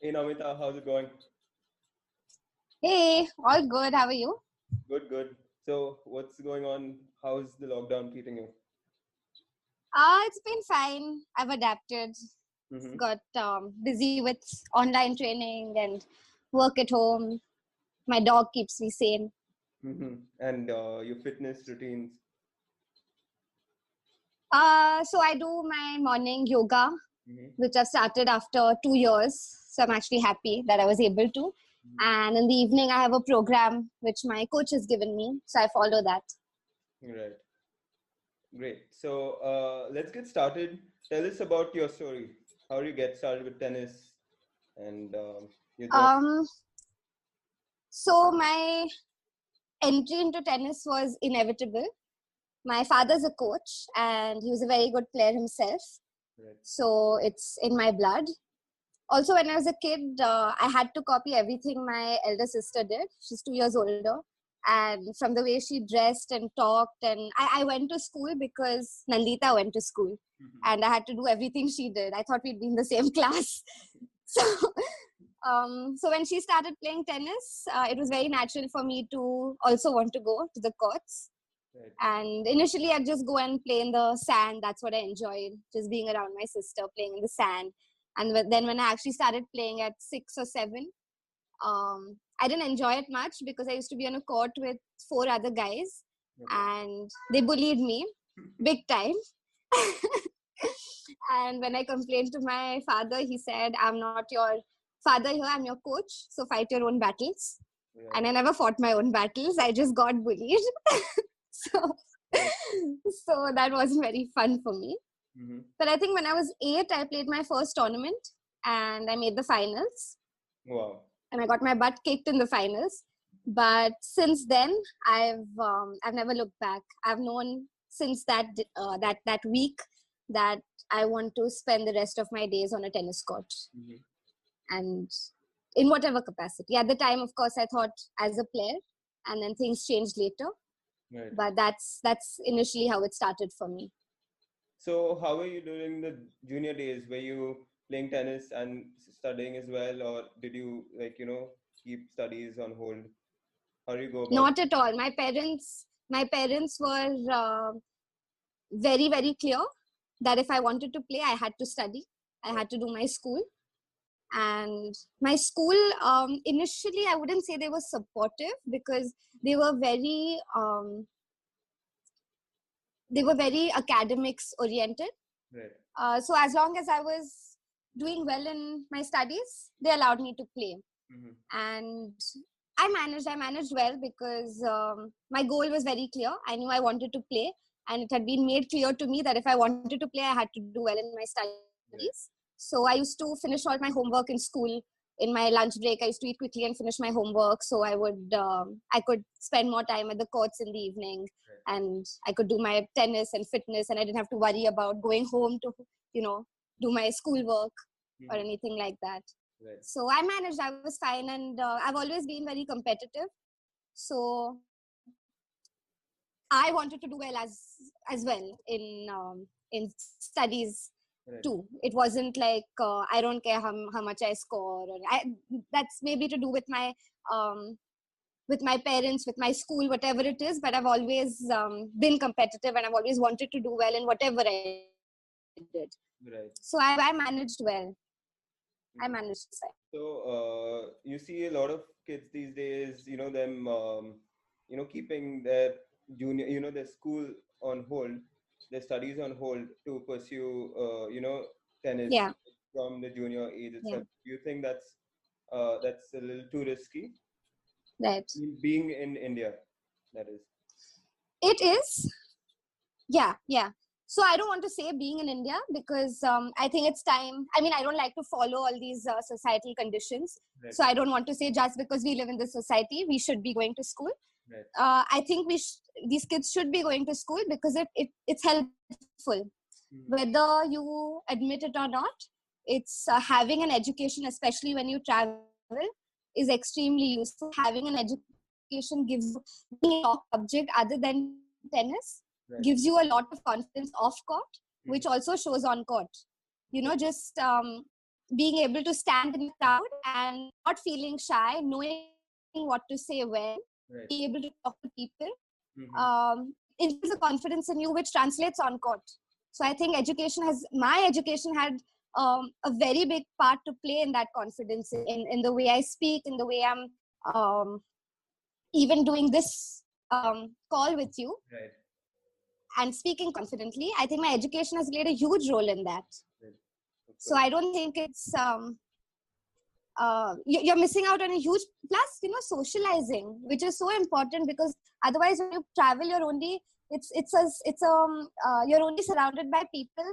Hey Namita, how's it going? Hey, all good. How are you? Good, good. So, what's going on? How's the lockdown treating you? It's been fine. I've adapted. Mm-hmm. Got busy with online training and work at home. My dog keeps me sane. Mm-hmm. And your fitness routines. So I do my morning yoga, Mm-hmm. which I've started after 2 years. So I'm actually happy that I was able to. And in the evening, I have a program which my coach has given me. So I follow that. Right. Great. So, let's get started. Tell us about your story. How do you get started with tennis and your journey? Um, so my entry into tennis was inevitable. My father's a coach and he was a very good player himself. Right. So it's in my blood. Also, when I was a kid, I had to copy everything my elder sister did. She's 2 years older. And from the way she dressed and talked, and I went to school because Nandita went to school. Mm-hmm. And I had to do everything she did. I thought we'd be in the same class. So, so when she started playing tennis, it was very natural for me to also want to go to the courts. Right. And initially, I'd just go and play in the sand. That's what I enjoyed, just being around my sister, playing in the sand. And then when I actually started playing at 6 or 7, I didn't enjoy it much because I used to be on a court with 4 other guys, Okay. and they bullied me big time. And when I complained to my father, he said, "I'm not your father here, I'm your coach, so fight your own battles." Right. And I never fought my own battles, I just got bullied. so Right. so that wasn't very fun for me. Mm-hmm. But I think when I was 8, I played my first tournament and I made the finals, Wow. and I got my butt kicked in the finals. But since then, I've never looked back. I've known since that week that I want to spend the rest of my days on a tennis court, Mm-hmm. and in whatever capacity. At the time, of course, I thought as a player, and then things changed later. Right. But that's initially how it started for me. So, how were you during the junior days? Were you playing tennis and studying as well, or did you keep studies on hold? How do you go about? Not at all. My parents were very clear that if I wanted to play, I had to study. I Right. had to do my school. And my school, initially, I wouldn't say they were supportive because they were very academics oriented. Right. So as long as I was doing well in my studies, they allowed me to play. Mm-hmm. And I managed well because my goal was very clear. I knew I wanted to play, and it had been made clear to me that if I wanted to play, I had to do well in my studies. Right. So I used to finish all my homework in school. In my lunch break, I used to eat quickly and finish my homework, so I could spend more time at the courts in the evening, Right. and I could do my tennis and fitness, and I didn't have to worry about going home to you know do my schoolwork or Mm-hmm. anything like that. Right. So I managed. I was fine, and I've always been very competitive. So I wanted to do well as well in studies Right. too. It wasn't like I don't care how much I score, or that's maybe to do with my parents, with my school, whatever it is. But I've always been competitive, and I've always wanted to do well in whatever I did. Right. So I managed well. I Mm-hmm. managed this well. So, you see a lot of kids these days, them, keeping their their school on hold, their studies on hold to pursue, tennis Yeah, from the junior age yeah, itself. Do you think that's a little too risky? right. Being in India, that is. It is. Yeah. So I don't want to say being in India because I think it's time. I mean, I don't like to follow all these societal conditions. Right. So I don't want to say just because we live in this society, we should be going to school. Right. I think these kids should be going to school because it's helpful. Mm-hmm. Whether you admit it or not, it's having an education, especially when you travel, is extremely useful. Having an education gives you being a subject other than tennis gives Right. you a lot of confidence off court, which Mm-hmm. also shows on court. Right. Just being able to stand in a crowd and not feeling shy, knowing what to say when, being able Right. to talk to people, Mm-hmm. it instills a confidence in you, which translates on court. So I think my education had a very big part to play in that confidence, in the way I speak, in the way I'm um, even doing this call with you Right. and speaking confidently. I think my education has played a huge role in that. Right. Of So course. I don't think it's you're missing out on a huge plus, socializing, which is so important, because otherwise when you travel, you're only surrounded by people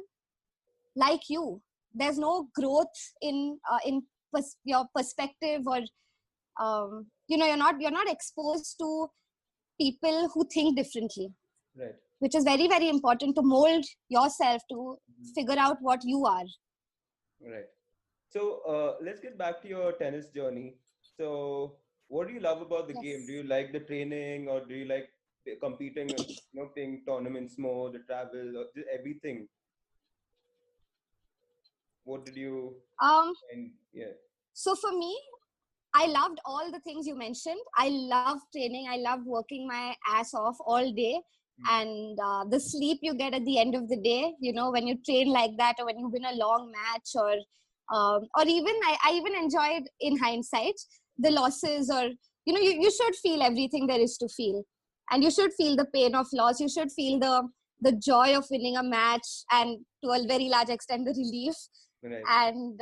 like you. There's no growth in your perspective, or you're not exposed to people who think differently, Right. which is very, very important to mold yourself to Mhm. figure out what you are. Right. So let's get back to your tennis journey. So, what do you love about the game? Do Yes. you like the training, or do you like competing, playing tournaments more, the travel, or just everything? What did you um find? Yeah. so for me, I loved all the things you mentioned. I love training. I love working my ass off all day. Mhm. And the sleep you get at the end of the day, when you train like that, or when you win a long match, or even, I even enjoyed, in hindsight, the losses, or, you should feel everything there is to feel. And you should feel the pain of loss. You should feel the joy of winning a match, and to a very large extent, the relief. Right. And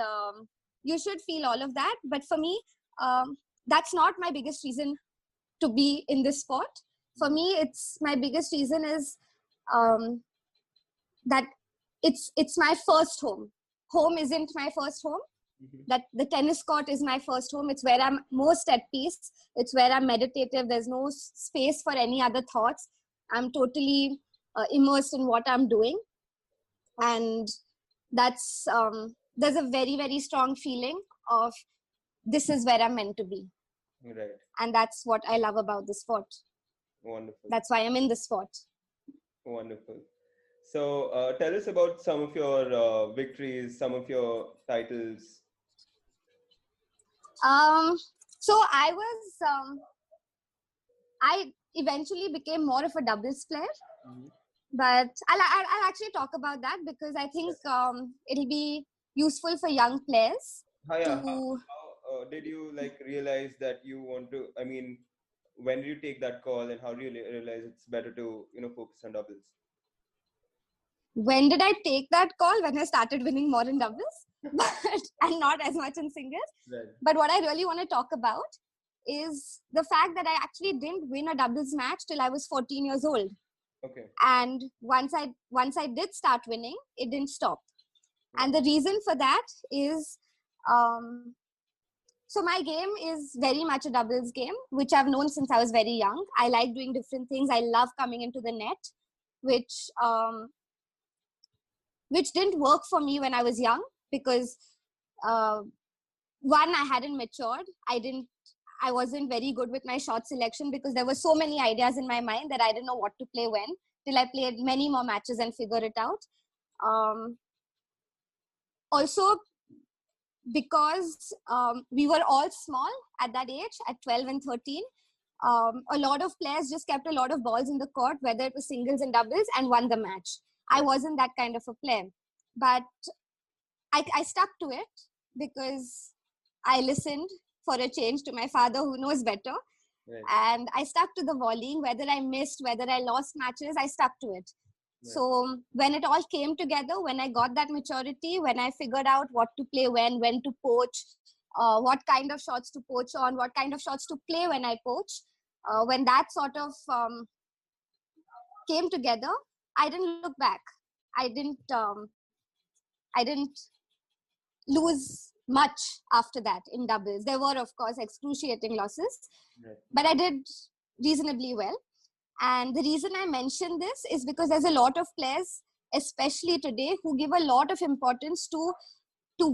you should feel all of that. But for me, that's not my biggest reason to be in this sport. For Mhm. me, it's my biggest reason is um, that it's my first home. Home isn't my first home. Mhm. That the tennis court is my first home. It's where I'm most at peace. It's where I'm meditative. There's no space for any other thoughts. I'm totally immersed in what I'm doing. And there's a very, very strong feeling of, this is where I'm meant to be. Right. And that's what I love about the sport. Wonderful. That's why I'm in the sport. Wonderful. So, tell us about some of your victories, some of your titles. um so I eventually became more of a doubles player, Mhm. but I'll actually talk about that, because I think Yes. it'll be useful for young players Yeah. to. How did you like realize that you want to? I mean, when did you take that call, and how do you realize it's better to focus on doubles? When did I take that call? When I started winning more in doubles, but and not as much in singles. Right. But what I really want to talk about is the fact that I actually didn't win a doubles match till I was 14 years old. Okay. And once I did start winning, it didn't stop. Right. And the reason for that is, um, so my game is very much a doubles game, which I've known since I was very young. I like doing different things. I love coming into the net, which which didn't work for me when I was young, because uh, one, I hadn't matured. I wasn't very good with my shot selection, because there were so many ideas in my mind that I didn't know what to play when, till I played many more matches and figure it out. Um, Also, because we were all small at that age, at 12 and 13, a lot of players just kept a lot of balls in the court, whether it was singles and doubles, and won the match. I Right. wasn't that kind of a player. But I stuck to it, because I listened for a change to my father, who knows better. Right. And I stuck to the volleying. Whether I missed, whether I lost matches, I stuck to it. Right. So when it all came together, when I got that maturity, when I figured out what to play when to poach, what kind of shots to poach on, what kind of shots to play when I poach, when that sort of came together, I didn't look back. I didn't. I didn't lose much after that in doubles. There were, of course, excruciating losses, Right. but I did reasonably well. And the reason I mention this is because there's a lot of players, especially today, who give a lot of importance to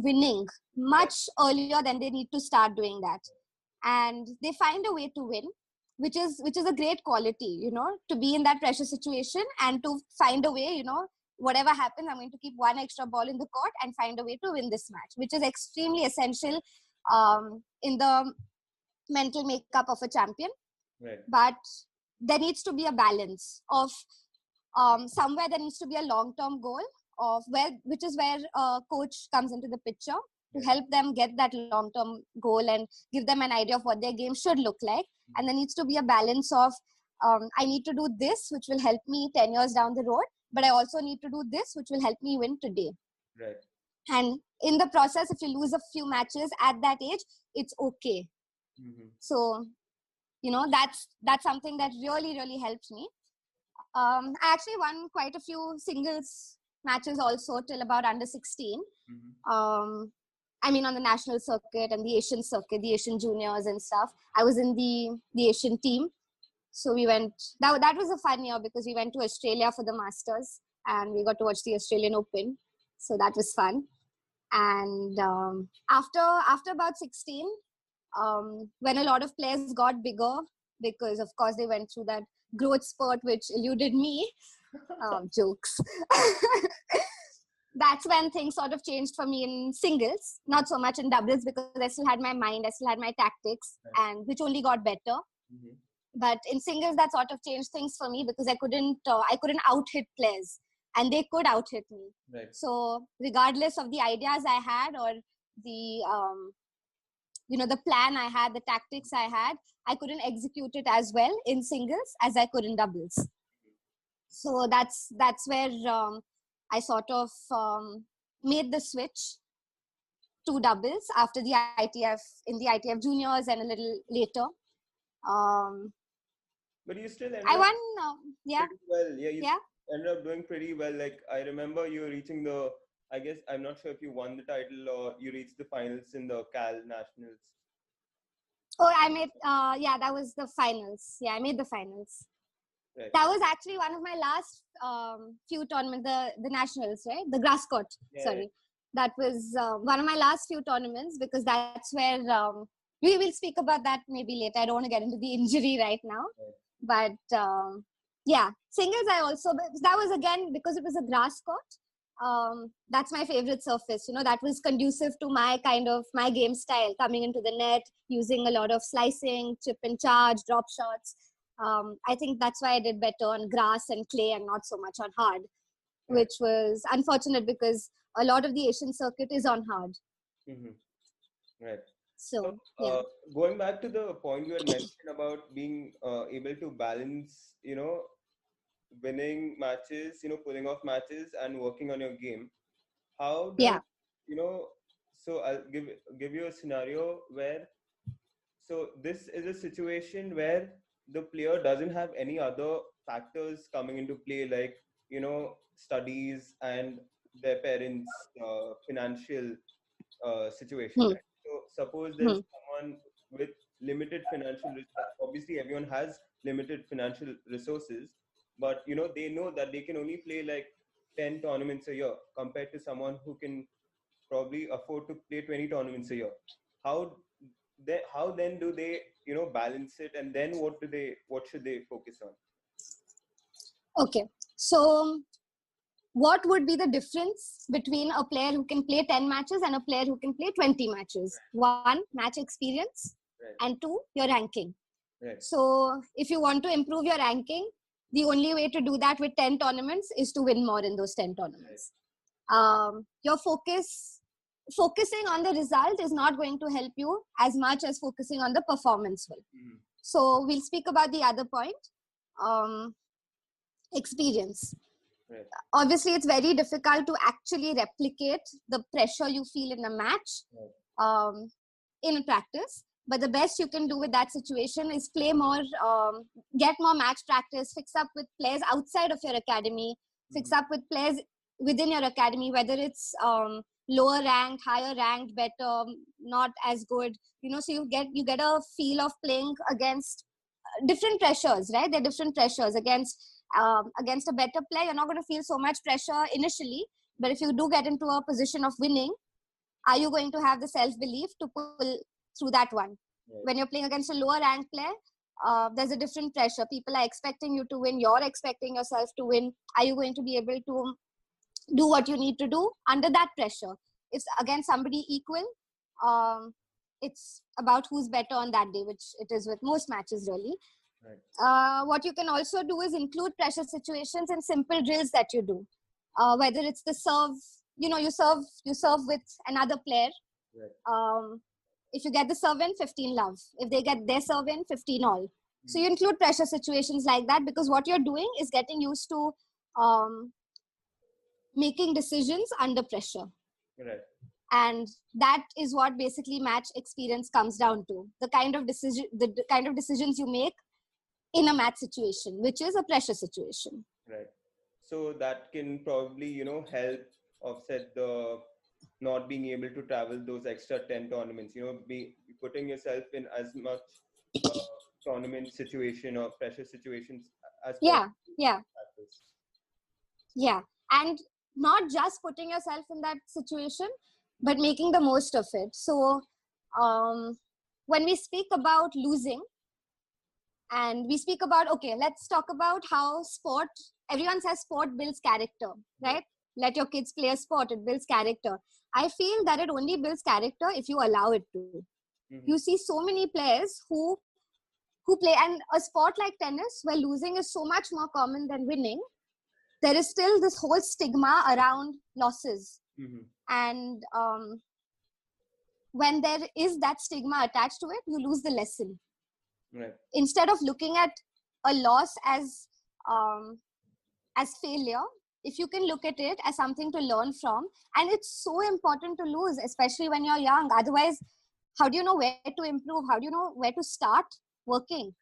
winning Right. much earlier than they need to start doing that. And they find a way to win, which is a great quality, to be in that pressure situation and to find a way, whatever happens, I'm going to keep one extra ball in the court and find a way to win this match, which is extremely essential in the mental makeup of a champion. Right. But there needs to be a balance of somewhere there needs to be a long-term goal of which is where a coach comes into the picture to help them get that long-term goal and give them an idea of what their game should look like. And there needs to be a balance of I need to do this, which will help me 10 years down the road, but I also need to do this, which will help me win today. Right. And in the process, if you lose a few matches at that age, it's okay. So, that's something that really, really helped me. I actually won quite a few singles matches also till about under 16. I mean, on the national circuit and the Asian circuit, the Asian juniors and stuff. I was in the Asian team. So we went, that was a fun year because we went to Australia for the Masters and we got to watch the Australian Open. So that was fun. And after about 16, when a lot of players got bigger, because of course they went through that growth spurt which eluded me, jokes. That's when things sort of changed for me in singles, not so much in doubles because I still had my mind, I still had my tactics, and which only got better. But in singles, that sort of changed things for me because I couldn't out-hit players and they could out-hit me. Right. So regardless of the ideas I had or the, the plan I had, the tactics I had, I couldn't execute it as well in singles as I could in doubles. So that's where I sort of made the switch to doubles after the ITF, in the ITF juniors and a little later. But you still ended I won, pretty well. Yeah, ended up doing pretty well. Like, I remember you reaching I guess, I'm not sure if you won the title or you reached the finals in the Cal Nationals. Oh, I made, that was the finals. Yeah, I made the finals. Right. That was actually one of my last few tournaments, the nationals, right? The grass court, sorry. That was one of my last few tournaments because that's where, we will speak about that maybe later. I don't want to get into the injury right now. Right. But singles I also, that was again, because it was a grass court, that's my favorite surface. That was conducive to my game style, coming into the net, using a lot of slicing, chip and charge, drop shots. I think that's why I did better on grass and clay and not so much on hard, which was unfortunate because a lot of the Asian circuit is on hard. Right. So, going back to the point you had mentioned about being able to balance, winning matches, pulling off matches and working on your game. How does, so I'll give you a scenario where, so this is a situation where the player doesn't have any other factors coming into play, like, studies and their parents' financial situation. Right? So suppose there's someone with limited financial, obviously everyone has limited financial resources, but they know that they can only play like 10 tournaments a year compared to someone who can probably afford to play 20 tournaments a year. How then do they balance it, and then what should they focus on? Okay, so what would be the difference between a player who can play 10 matches and a player who can play 20 matches? One, match experience, and two, your ranking. So if you want to improve your ranking, the only way to do that with 10 tournaments is to win more in those 10 tournaments. Your focusing on the result is not going to help you as much as focusing on the performance will. So we'll speak about the other point, experience. Obviously, it's very difficult to actually replicate the pressure you feel in a match in practice. But the best you can do with that situation is play more, get more match practice, fix up with players outside of your academy, fix up with players within your academy, whether it's lower ranked, higher ranked, better, not as good. So you get a feel of playing against different pressures, right? There are different pressures against a better player. You're not going to feel so much pressure initially, but if you do get into a position of winning, are you going to have the self-belief to pull through that one? When you're playing against a lower ranked player, there's a different pressure. People are expecting you to win. You're expecting yourself to win. Are you going to be able to do what you need to do under that pressure. If again somebody equal, it's about who's better on that day, which it is with most matches really. Right. What you can also do is include pressure situations in simple drills that you do. Whether it's the serve, you serve with another player. Right. If you get the serve in, 15 love. If they get their serve in, 15 all. So you include pressure situations like that, because what you're doing is getting used to making decisions under pressure. Right. And that is what basically match experience comes down to. The kind of decisions you make in a match situation, which is a pressure situation. Right. So that can probably, help offset the not being able to travel those extra 10 tournaments, be putting yourself in as much uh, tournament situation or pressure situations as possible. Yeah. Practice. Yeah. And not just putting yourself in that situation, but making the most of it. So when we speak about losing, and we speak about, okay, let's talk about how everyone says sport builds character, right? Let your kids play a sport, it builds character. I feel that it only builds character if you allow it to. You see so many players who play, and a sport like tennis where losing is so much more common than winning, there is still this whole stigma around losses. And when there is that stigma attached to it, you lose the lesson. Right. Instead of looking at a loss as failure, if you can look at it as something to learn from, and it's so important to lose, especially when you're young. Otherwise, how do you know where to improve? How do you know where to start working?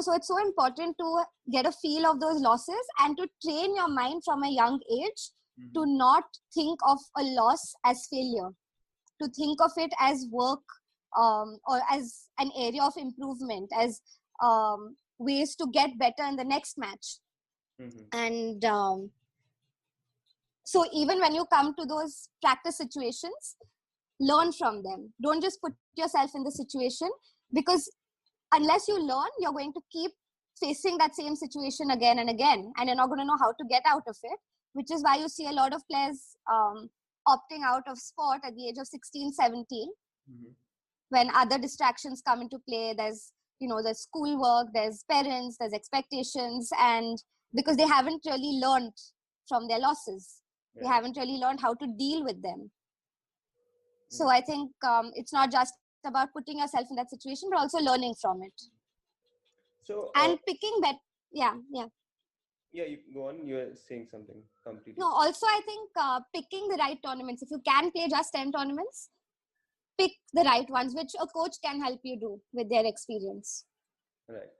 So it's so important to get a feel of those losses and to train your mind from a young age to not think of a loss as failure, to think of it as work, or as an area of improvement, as ways to get better in the next match. And so even when you come to those practice situations, learn from them. Don't just put yourself in the situation, because unless you learn, you're going to keep facing that same situation again and again, and you're not going to know how to get out of it, which is why you see a lot of players opting out of sport at the age of 16, 17, when other distractions come into play. There's schoolwork, there's parents, there's expectations, and because they haven't really learned from their losses, they haven't really learned how to deal with them. So I think it's not just about putting yourself in that situation, but also learning from it. So and picking yeah. Yeah, you go on. You're saying something completely. No, also I think picking the right tournaments. If you can play just 10 tournaments, pick the right ones, which a coach can help you do with their experience. Right.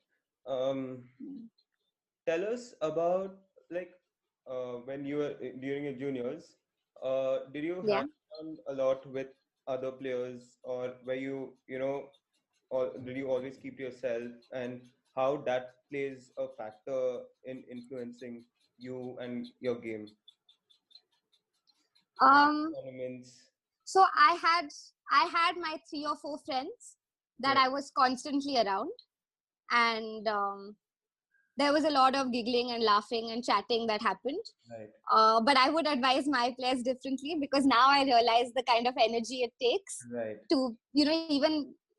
Tell us about, like, when you were during your juniors, did you hang around a lot with other players, or were you, or did you always keep to yourself, and how that plays a factor in influencing you and your game? Tournaments. So I had my 3 or 4 friends that I was constantly around, and there was a lot of giggling and laughing and chatting that happened. Right. But I would advise my players differently, because now I realize the kind of energy it takes to,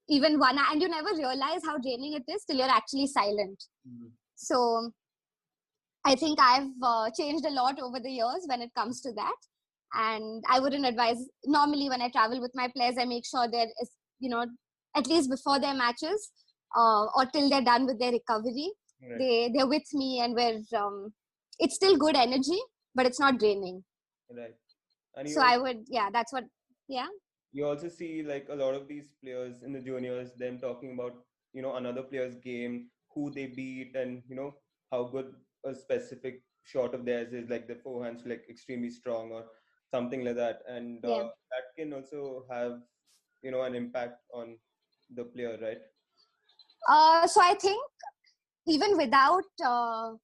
even one, and you never realize how draining it is till you're actually silent. So I think I've changed a lot over the years when it comes to that. And I wouldn't advise, normally when I travel with my players, I make sure there is, at least before their matches, or till they're done with their recovery, they're with me, and it's still good energy, but it's not draining. Right. And so I would, that's what, You also see, like, a lot of these players in the juniors, them talking about, another player's game, who they beat, and, how good a specific shot of theirs is, like the forehand's like extremely strong or something like that. And that can also have, an impact on the player, right? So I think even without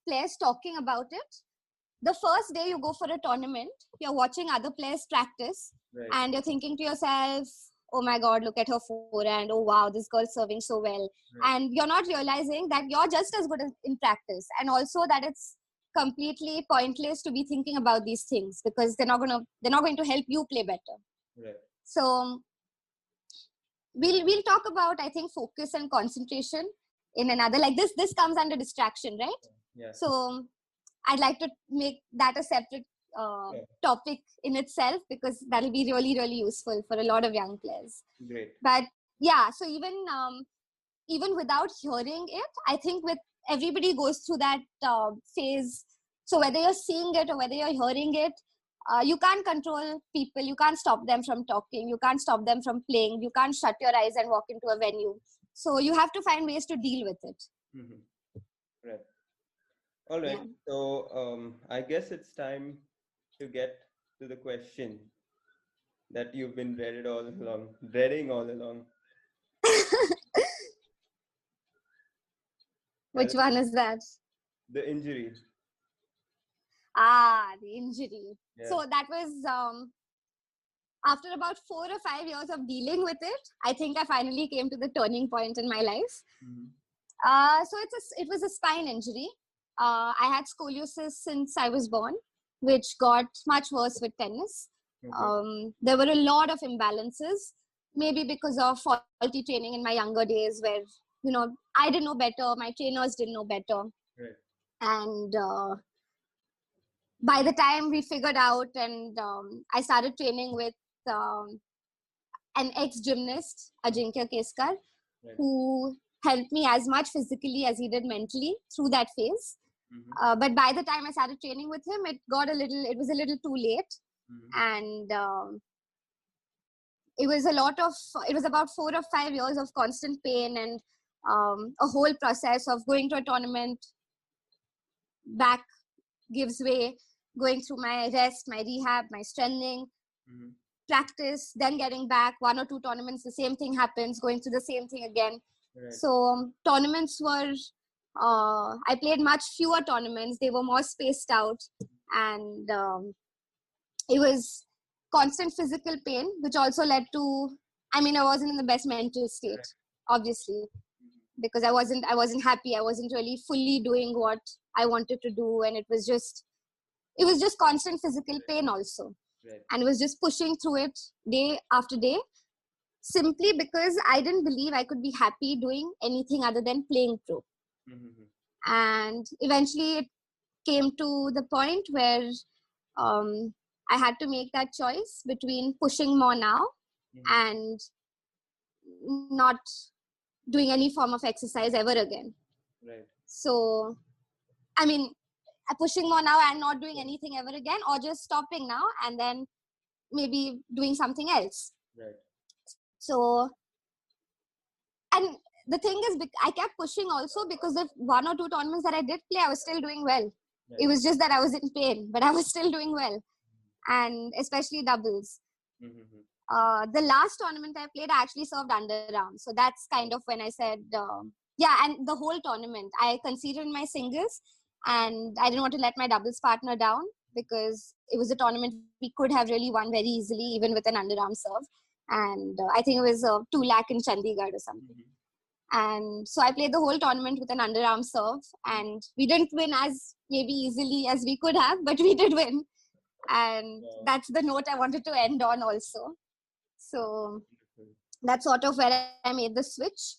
players talking about it, the first day you go for a tournament, you're watching other players practice, and you're thinking to yourself, oh my God, look at her forehand. Oh wow, this girl's serving so well. And you're not realizing that you're just as good in practice, and also that it's completely pointless to be thinking about these things because they're not going to help you play better. Right. So we'll talk about, I think, focus and concentration in another, like this comes under distraction, right? Yeah. So I'd like to make that a separate topic in itself because that'll be really, really useful for a lot of young players. Great. But yeah, so even without hearing it, I think with everybody goes through that phase. So whether you're seeing it or whether you're hearing it, you can't control people. You can't stop them from talking. You can't stop them from playing. You can't shut your eyes and walk into a venue. So you have to find ways to deal with it. Mm-hmm. Right. All right. Yeah. So I guess it's time to get to the question that you've been dreading all along. Which one is that? The injury. The injury. Yeah. So that was after about 4 or 5 years of dealing with it, I think I finally came to the turning point in my life. Mm-hmm. So it was a spine injury. I had scoliosis since I was born, which got much worse with tennis. Okay. There were a lot of imbalances, maybe because of faulty training in my younger days where, I didn't know better. My trainers didn't know better. Right. And by the time we figured out and I started training with an ex-gymnast, Ajinkya Keskar, right, who helped me as much physically as he did mentally through that phase. Mm-hmm. But by the time I started training with him, it was a little too late. Mm-hmm. And it was about 4 or 5 years of constant pain and a whole process of going to a tournament, back gives way, going through my rest, my rehab, my strengthening, mm-hmm, practice, then getting back, 1 or 2 tournaments, the same thing happens, going through the same thing again. Right. So tournaments were, I played much fewer tournaments. They were more spaced out. And it was constant physical pain, which also led to, I wasn't in the best mental state, right, obviously, because I wasn't happy. I wasn't really fully doing what I wanted to do. And it was just constant physical pain also. Right. And it was just pushing through it day after day, simply because I didn't believe I could be happy doing anything other than playing pro. Mm-hmm. And eventually it came to the point where I had to make that choice between pushing more now, mm-hmm, and not doing any form of exercise ever again. Right. So, pushing more now and not doing anything ever again, or just stopping now and then maybe doing something else. Right. So, and the thing is, I kept pushing also because the 1 or 2 tournaments that I did play, I was still doing well. Right. It was just that I was in pain, but I was still doing well. And especially doubles. Mm-hmm. The last tournament I played, I actually served underarm. So that's kind of when I said, and the whole tournament, I conceded in my singles and I didn't want to let my doubles partner down because it was a tournament we could have really won very easily, even with an underarm serve. And I think it was 2 lakh in Chandigarh or something. Mm-hmm. And so I played the whole tournament with an underarm serve, and we didn't win as maybe easily as we could have, but we did win. And that's the note I wanted to end on also. So that's sort of where I made the switch.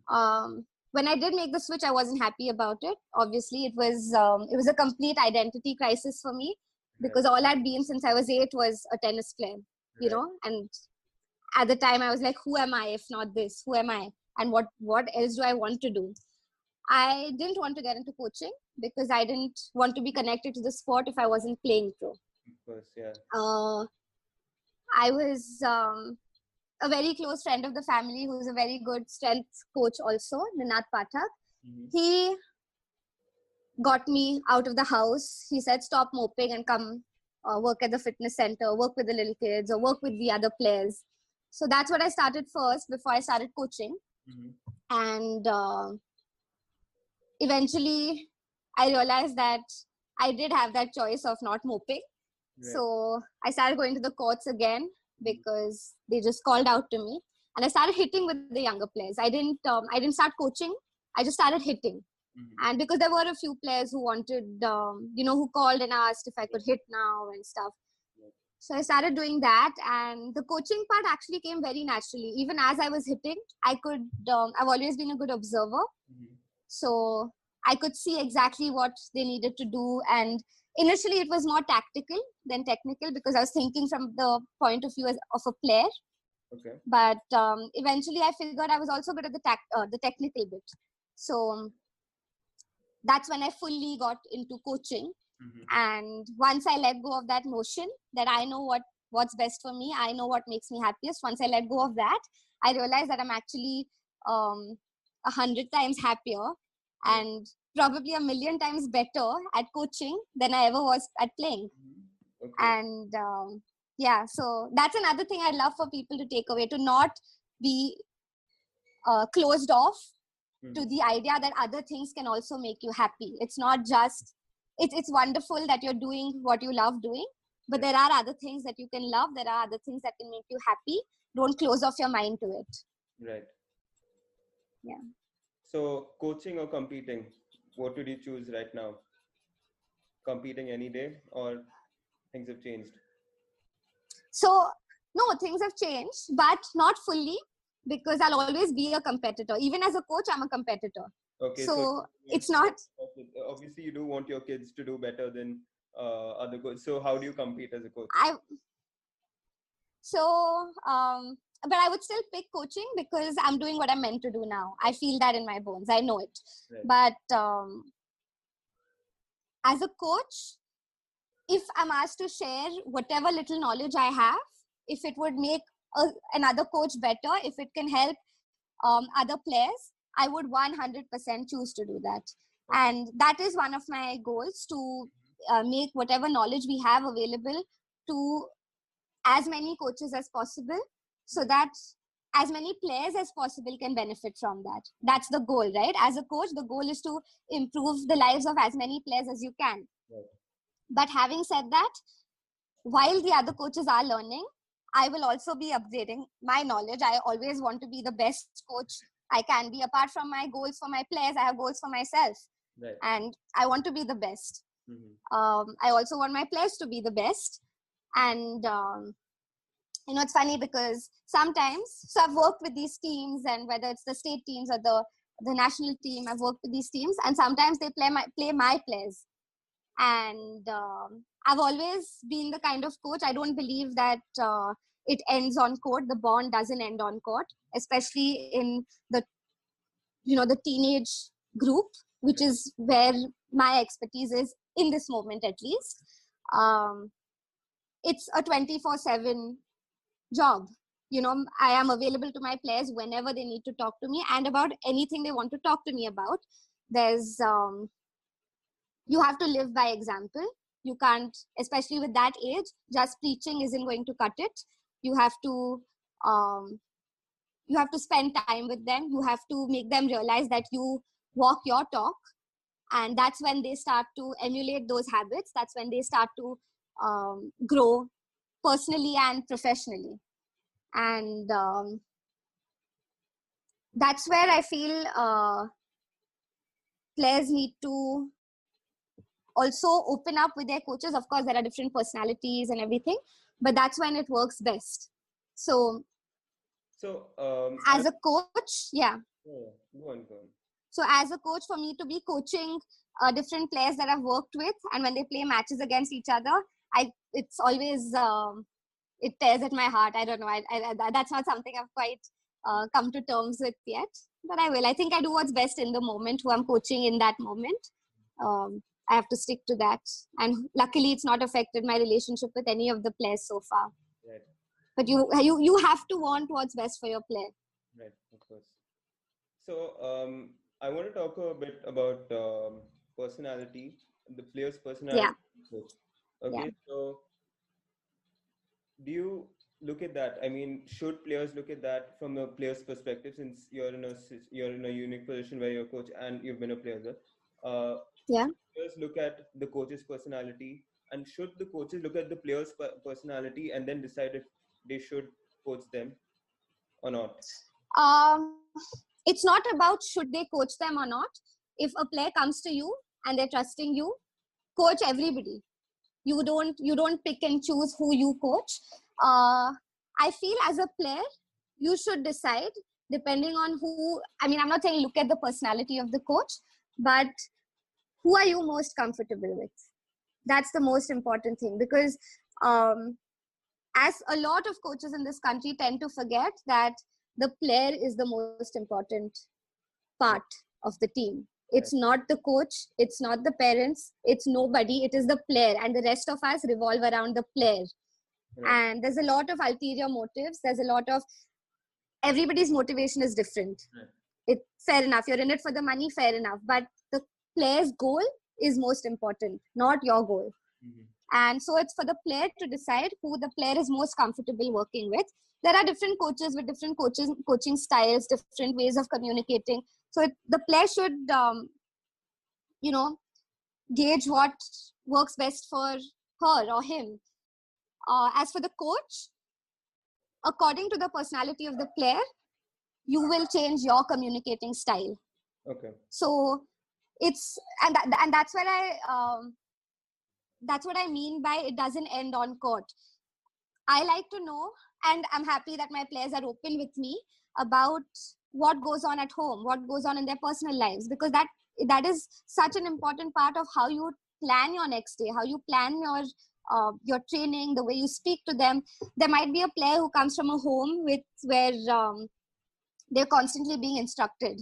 Mm-hmm. When I did make the switch, I wasn't happy about it. Obviously, it was a complete identity crisis for me, because all I'd been since I was 8 was a tennis player, you know. And at the time, I was like, who am I if not this? Who am I? And what else do I want to do? I didn't want to get into coaching because I didn't want to be connected to the sport if I wasn't playing pro. Of course, yeah. I was a very close friend of the family who's a very good strength coach also, Ninat Pathak. Mm-hmm. He got me out of the house. He said, stop moping and come work at the fitness center, work with the little kids or work with the other players. So that's what I started first before I started coaching. Mm-hmm. And eventually I realized that I did have that choice of not moping. Right. So I started going to the courts again because they just called out to me, and I started hitting with the younger players. I didn't start coaching. I just started hitting. Mm-hmm. And because there were a few players who wanted, who called and asked if I could hit now and stuff. So I started doing that, and the coaching part actually came very naturally. Even as I was hitting, I've always been a good observer. Mm-hmm. So I could see exactly what they needed to do. And initially it was more tactical than technical because I was thinking from the point of view of a player. Okay. But eventually I figured I was also good at the technical bit. So that's when I fully got into coaching. Mm-hmm. And once I let go of that notion that I know what's best for me, I know what makes me happiest. Once I let go of that, I realized that I'm actually 100 times happier and probably a million times better at coaching than I ever was at playing. Mm-hmm. Okay. And so that's another thing I'd love for people to take away, to not be closed off to the idea that other things can also make you happy. It's not just, it's wonderful that you're doing what you love doing, but there are other things that you can love. There are other things that can make you happy. Don't close off your mind to it. Right. Yeah. So coaching or competing, what would you choose right now? Competing any day, or things have changed? So, no, things have changed, but not fully, because I'll always be a competitor. Even as a coach, I'm a competitor. Okay, So it's not. Obviously, you do want your kids to do better than other coaches. So how do you compete as a coach? But I would still pick coaching because I'm doing what I'm meant to do now. I feel that in my bones. I know it. Right. But as a coach, if I'm asked to share whatever little knowledge I have, if it would make another coach better, if it can help other players, I would 100% choose to do that. And that is one of my goals, to make whatever knowledge we have available to as many coaches as possible, so that as many players as possible can benefit from that. That's the goal, right? As a coach, the goal is to improve the lives of as many players as you can. Right. But having said that, while the other coaches are learning, I will also be upgrading my knowledge. I always want to be the best coach I can be. Apart from my goals for my players, I have goals for myself. Right. And I want to be the best. Mm-hmm. I also want my players to be the best. And it's funny because sometimes, so I've worked with these teams, and whether it's the state teams or the national team, I've worked with these teams, and sometimes they play my players. And I've always been the kind of coach, I don't believe that it ends on court. The bond doesn't end on court, especially in the teenage group, which is where my expertise is in this moment, at least. It's a 24/7 job. I am available to my players whenever they need to talk to me and about anything they want to talk to me about. There's you have to live by example. You can't, especially with that age, just preaching isn't going to cut it. You have to spend time with them. You have to make them realize that you walk your talk, and that's when they start to emulate those habits. That's when they start to grow personally and professionally. And that's where I feel players need to also open up with their coaches. Of course, there are different personalities and everything, but that's when it works best. So as a coach, yeah. Go on. So as a coach, for me to be coaching different players that I've worked with, and when they play matches against each other, it's always it tears at my heart. I don't know. That's not something I've quite come to terms with yet, but I will. I think I do what's best in the moment, who I'm coaching in that moment. I have to stick to that. And luckily, it's not affected my relationship with any of the players so far. Right. But you have to want what's best for your player. Right, of course. So I want to talk a bit about personality, the player's personality. Yeah. Okay, yeah. So do you look at that? I mean, should players look at that from a player's perspective, since you're in a unique position where you're a coach and you've been a player? Yeah. Players look at the coach's personality, and should the coaches look at the player's personality and then decide if they should coach them or not? It's not about should they coach them or not. if a player comes to you and they're trusting you, coach everybody. You don't pick and choose who you coach. I feel as a player, you should decide depending on who. I mean, I'm not saying look at the personality of the coach, but who are you most comfortable with? That's the most important thing, because as a lot of coaches in this country tend to forget that the player is the most important part of the team. It's not the coach, it's not the parents, it's nobody, it is the player, and the rest of us revolve around the player. And there's a lot of ulterior motives. There's a lot of, everybody's motivation is different. It's fair enough, you're in it for the money, fair enough, but the player's goal is most important, not your goal. And so it's for the player to decide who the player is most comfortable working with. There are different coaches with different coaching styles, different ways of communicating. So the player should, gauge what works best for her or him. As for the coach, according to the personality of the player, you will change your communicating style. Okay. So it's, and that's where that's what I mean by it doesn't end on court. I like to know, and I'm happy that my players are open with me about what goes on at home, what goes on in their personal lives, because that is such an important part of how you plan your next day, how you plan your training, the way you speak to them. There might be a player who comes from a home where they're constantly being instructed.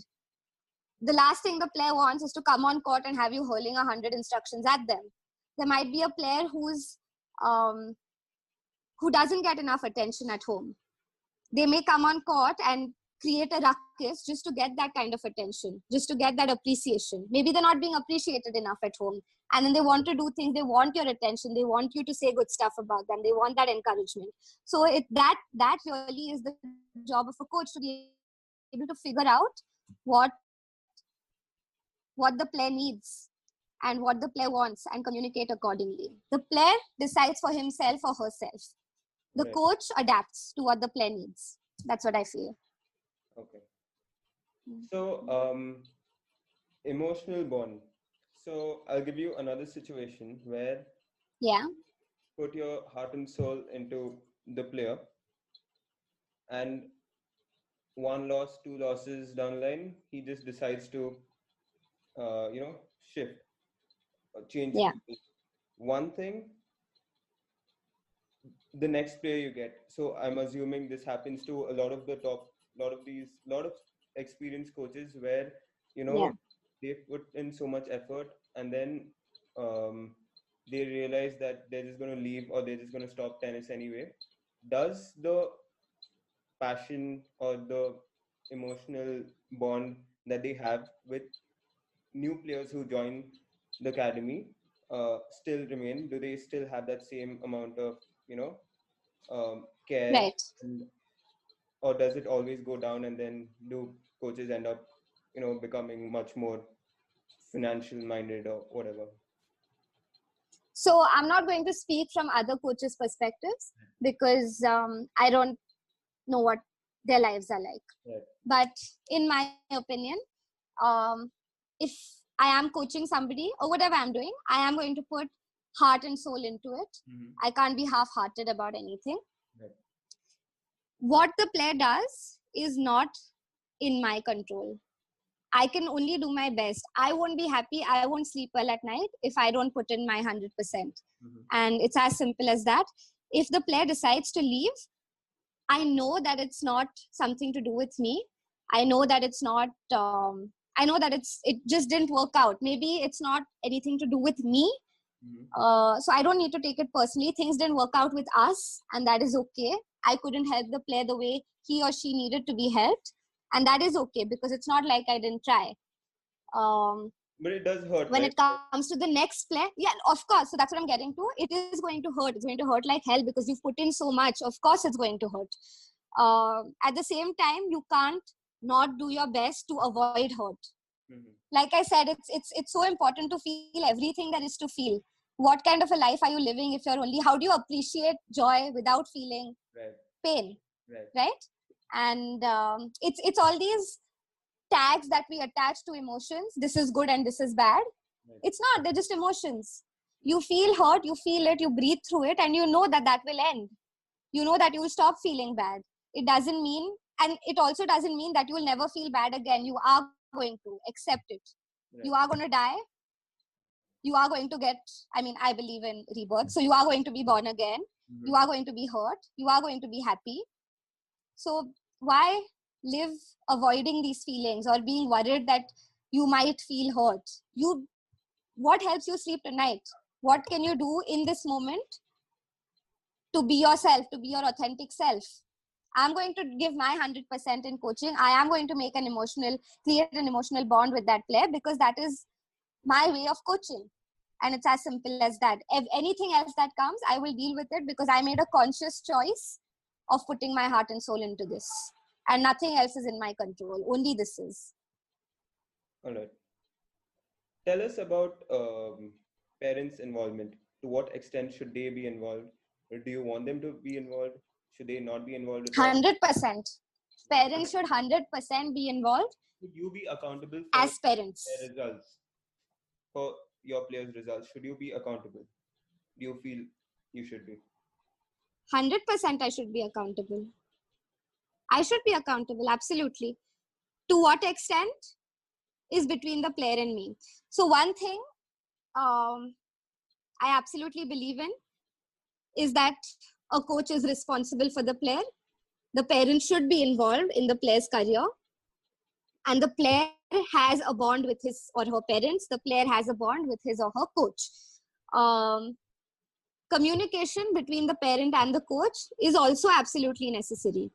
The last thing the player wants is to come on court and have you hurling 100 instructions at them. There might be a player who doesn't get enough attention at home. They may come on court and create a ruckus just to get that kind of attention, just to get that appreciation. Maybe they're not being appreciated enough at home. And then they want to do things, they want your attention, they want you to say good stuff about them, they want that encouragement. So that really is the job of a coach, to be able to figure out what the player needs and what the player wants and communicate accordingly. The player decides for himself or herself. The coach adapts to what the player needs. That's what I feel. Okay. So, emotional bond. So I'll give you another situation where put your heart and soul into the player, and one loss, two losses down the line, he just decides to, shift or change people. One thing, the next player you get. So I'm assuming this happens to a lot of experienced coaches where, they put in so much effort, and then they realize that they're just going to leave or they're just going to stop tennis anyway. Does the passion or the emotional bond that they have with new players who join the academy still remain? Do they still have that same amount of, care? Right. Or does it always go down, and then do coaches end up, becoming much more financial minded or whatever? So I'm not going to speak from other coaches' perspectives because I don't know what their lives are like. Right. But in my opinion, if I am coaching somebody or whatever I'm doing, I am going to put heart and soul into it. I can't be half-hearted about anything. Right. What the player does is not in my control. I can only do my best. I won't be happy. I won't sleep well at night if I don't put in my 100%. And it's as simple as that. If the player decides to leave, I know that it's not something to do with me. I know that it's not, I know that it just didn't work out. Maybe it's not anything to do with me. So I don't need to take it personally. Things didn't work out with us, and that is okay. I couldn't help the player the way he or she needed to be helped. And that is okay, because it's not like I didn't try. But it does hurt. When right? it comes to the next player, yeah, of course. So that's what I'm getting to. It is going to hurt. It's going to hurt like hell because you've put in so much. Of course, it's going to hurt. At the same time, you can't not do your best to avoid hurt. Like I said, it's so important to feel everything there is to feel. What kind of a life are you living if you're only, how do you appreciate joy without feeling pain? Right? And it's all these tags that we attach to emotions. This is good and this is bad. Right. It's not. They're just emotions. You feel hurt, you feel it, you breathe through it, and you know that that will end. You know that you will stop feeling bad. It doesn't mean, and it also doesn't mean that you will never feel bad again. You are going to accept it. Right. You are going to die. You are going to get, I mean, I believe in rebirth. So you are going to be born again. Mhm. You are going to be hurt. You are going to be happy. So why live avoiding these feelings or being worried that you might feel hurt? What helps you sleep tonight? What can you do in this moment to be yourself, to be your authentic self? I'm going to give my 100% in coaching. I am going to create an emotional bond with that player, because that is my way of coaching. And it's as simple as that. If anything else that comes, I will deal with it, because I made a conscious choice of putting my heart and soul into this. And nothing else is in my control. Only this is. All right. Tell us about parents' involvement. To what extent should they be involved? Or do you want them to be involved? Should they not be involved at all? 100%. Parents should 100% be involved Should you be accountable for as parents. their results? For your players' results, should you be accountable? Do you feel you should be? 100% I should be accountable. I should be accountable, absolutely. To what extent is between the player and me. So one thing I absolutely believe in is that a coach is responsible for the player. The parent should be involved in the player's career. And the player has a bond with his or her parents. The player has a bond with his or her coach. Communication between the parent and the coach is also absolutely necessary.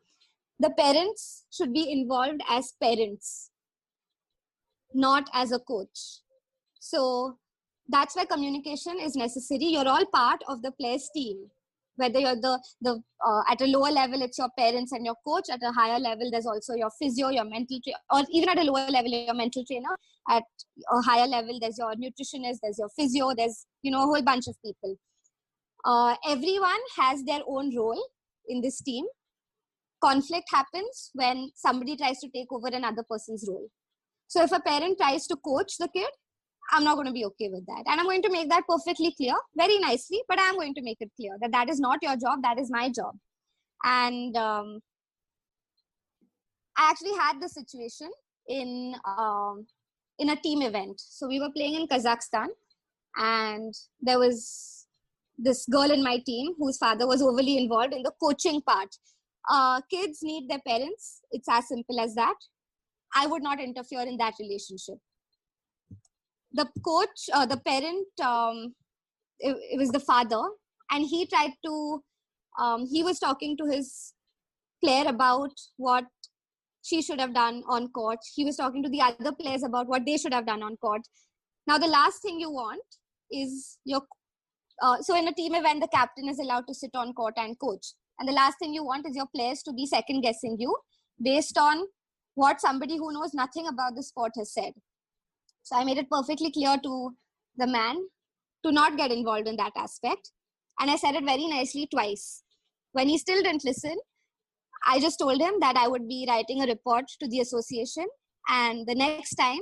The parents should be involved as parents, not as a coach. So that's why communication is necessary. You're all part of the players team. Whether you're at a lower level, it's your parents and your coach. At a higher level, there's also your physio, your mental trainer, or even at a lower level, your mental trainer. At a higher level, there's your nutritionist, there's your physio, there's a whole bunch of people. Everyone has their own role in this team. Conflict happens when somebody tries to take over another person's role. So if a parent tries to coach the kid, I'm not going to be okay with that. And I'm going to make that perfectly clear, very nicely, but I'm going to make it clear that that is not your job, that is my job. And I actually had the situation in a team event. So we were playing in Kazakhstan, and there was this girl in my team whose father was overly involved in the coaching part. Kids need their parents. It's as simple as that. I would not interfere in that relationship. The coach, the parent, it was the father, and he tried to, he was talking to his player about what she should have done on court. He was talking to the other players about what they should have done on court. Now, the last thing you want is so in a team event, the captain is allowed to sit on court and coach. And the last thing you want is your players to be second guessing you based on what somebody who knows nothing about the sport has said. So I made it perfectly clear to the man to not get involved in that aspect. And I said it very nicely twice. When he still didn't listen, I just told him that I would be writing a report to the association. And the next time,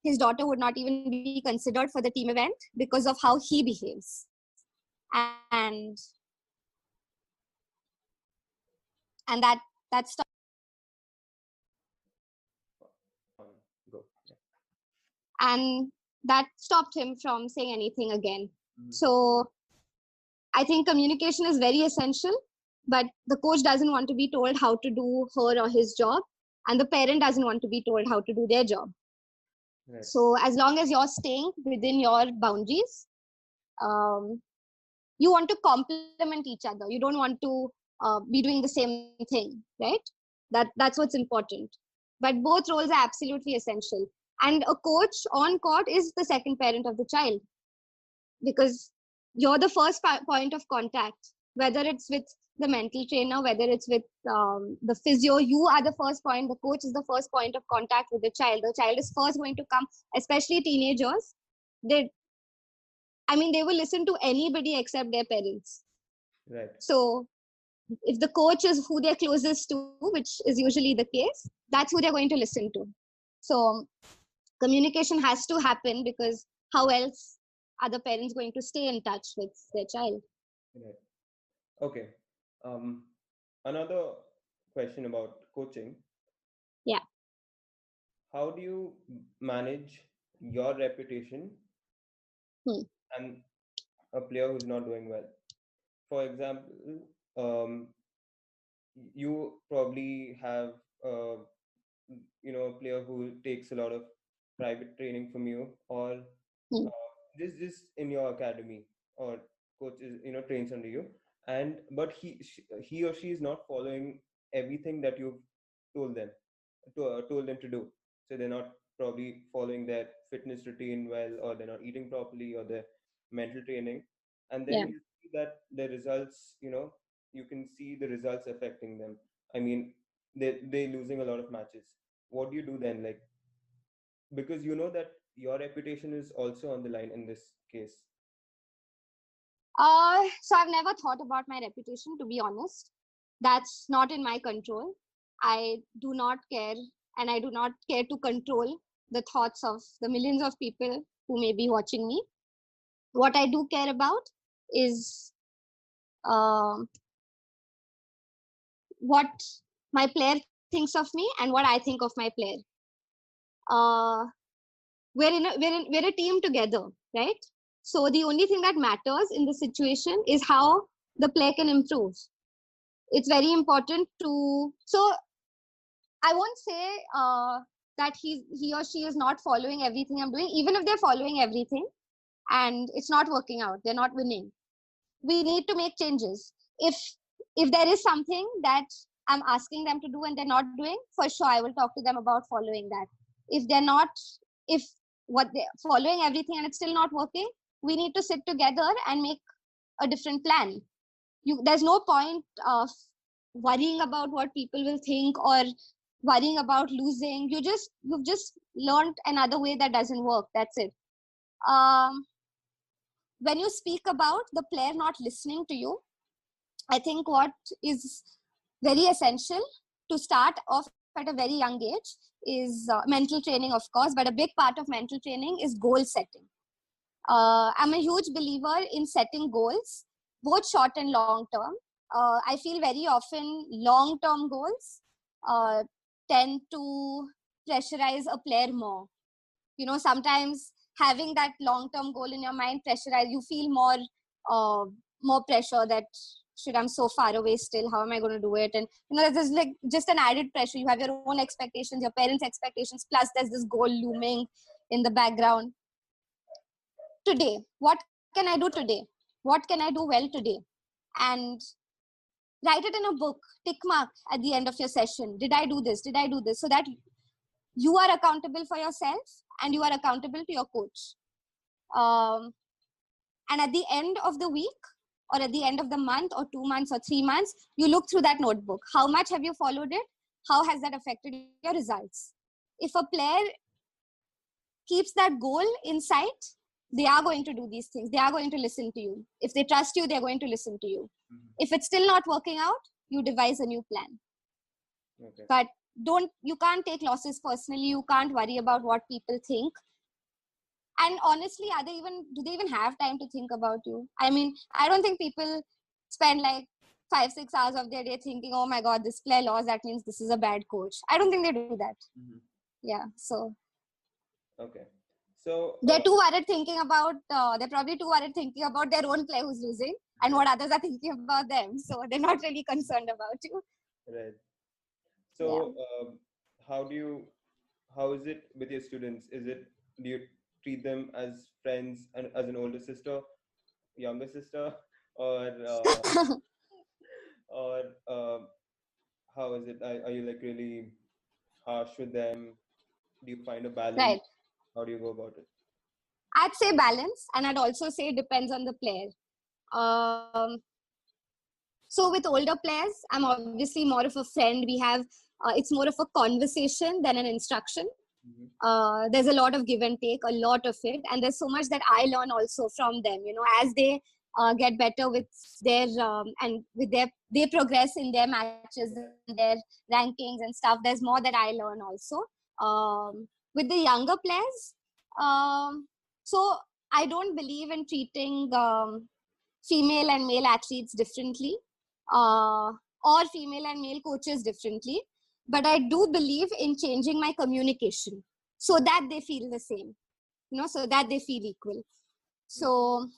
his daughter would not even be considered for the team event because of how he behaves. And that stopped. Go. Yeah. And that stopped him from saying anything again. Mhm. So I think communication is very essential, but the coach doesn't want to be told how to do her or his job, and the parent doesn't want to be told how to do their job. Right. So as long as you're staying within your boundaries, you want to complement each other. You don't want to be doing the same thing, right? That's what's important. But both roles are absolutely essential. And a coach on court is the second parent of the child, because you're the first point of contact, whether it's with the mental trainer, whether it's with the physio. You are the first point. The coach is the first point of contact with the child. The child is first going to come, especially teenagers. They will listen to anybody except their parents. Right. So if the coach is who they're closest to, which is usually the case, that's who they're going to listen to. So communication has to happen, because how else are the parents going to stay in touch with their child? Right. Okay. Um, Another question about coaching. Yeah. How do you manage your reputation Hmm. and a player who's not doing well? For example, you probably have uh, a player who takes a lot of private training from you, or Hmm. just in your academy, or coaches trains under you, and but he or she is not following everything that you've told them told them to do. So they're not probably following their fitness routine well, or they're not eating properly, or their mental training, and then Yeah. you see that the results, you can see the results affecting them. I mean, they losing a lot of matches. What do you do then, like, because you know that your reputation is also on the line in this case? So I've never thought about my reputation, to be honest. That's not in my control. I do not care, and I do not care to control the thoughts of the millions of people who may be watching me. What I do care about is um what my player thinks of me and what I think of my player. Uh, we're a team together, right? So the only thing that matters in the situation is how the player can improve. It's very important to, so I won't say that he or she is not following everything I'm doing. Even if they're following everything and it's not working out, they're not winning, we need to make changes. If there is something that I'm asking them to do and they're not doing, for sure I will talk to them about following that. If they're not, if what they're following everything and it's still not working, we need to sit together and make a different plan. There's no point of worrying about what people will think, or worrying about losing. You've just learned another way that doesn't work. That's it. um when you speak about the player not listening to you, I think what is very essential to start off at a very young age is mental training, of course, but a big part of mental training is goal setting. I'm a huge believer in setting goals, both short and long term. I feel very often long term goals uh, tend to pressurize a player more. Sometimes having that long term goal in your mind pressurize you, feel uh, more pressure that, should, I'm so far away still, how am I going to do it? And there's like just an added pressure. You have your own expectations, your parents' expectations, plus there's this goal looming in the background. Today, what can I do today? What can I do well today? And write it in a book, tick mark at the end of your session. Did I do this? Did I do this? So that you are accountable for yourself and you are accountable to your coach. um, and at the end of the week, or at the end of the month or 2 months or 3 months, you look through that notebook. How much have you followed it? How has that affected your results? If a player keeps that goal in sight, they are going to do these things. They are going to listen to you. If they trust you, they're going to listen to you. If it's still not working out, you devise a new plan. Okay. But you can't take losses personally. You can't worry about what people think. And honestly, do they even have time to think about you? I mean, I don't think people spend like 5-6 hours of their day thinking, oh my god, this player lost, that means this is a bad coach. I don't think they do that. Yeah. So Okay. So they're too worried thinking about they're probably too worried thinking about their own player who's losing and what others are thinking about them. So they're not really concerned about you. right. Yeah. So how do you how is it with your students? Do you treat them as friends and as an older sister, younger sister, or or how is it? Are you like really harsh with them? Do you find a balance? Right. How do you go about it? I'd say balance, and I'd also say it depends on the player. Um, so with older players, I'm obviously more of a friend. We have it's more of a conversation than an instruction. There's a lot of give and take, a lot of it, and there's so much that I learn also from them. As they get better with their and with their they progress in their matches and their rankings and stuff. There's more that I learn also. With the younger players, so I don't believe in treating female and male athletes differently, or female and male coaches differently. But I do believe in changing my communication so that they feel the same, so that they feel equal. So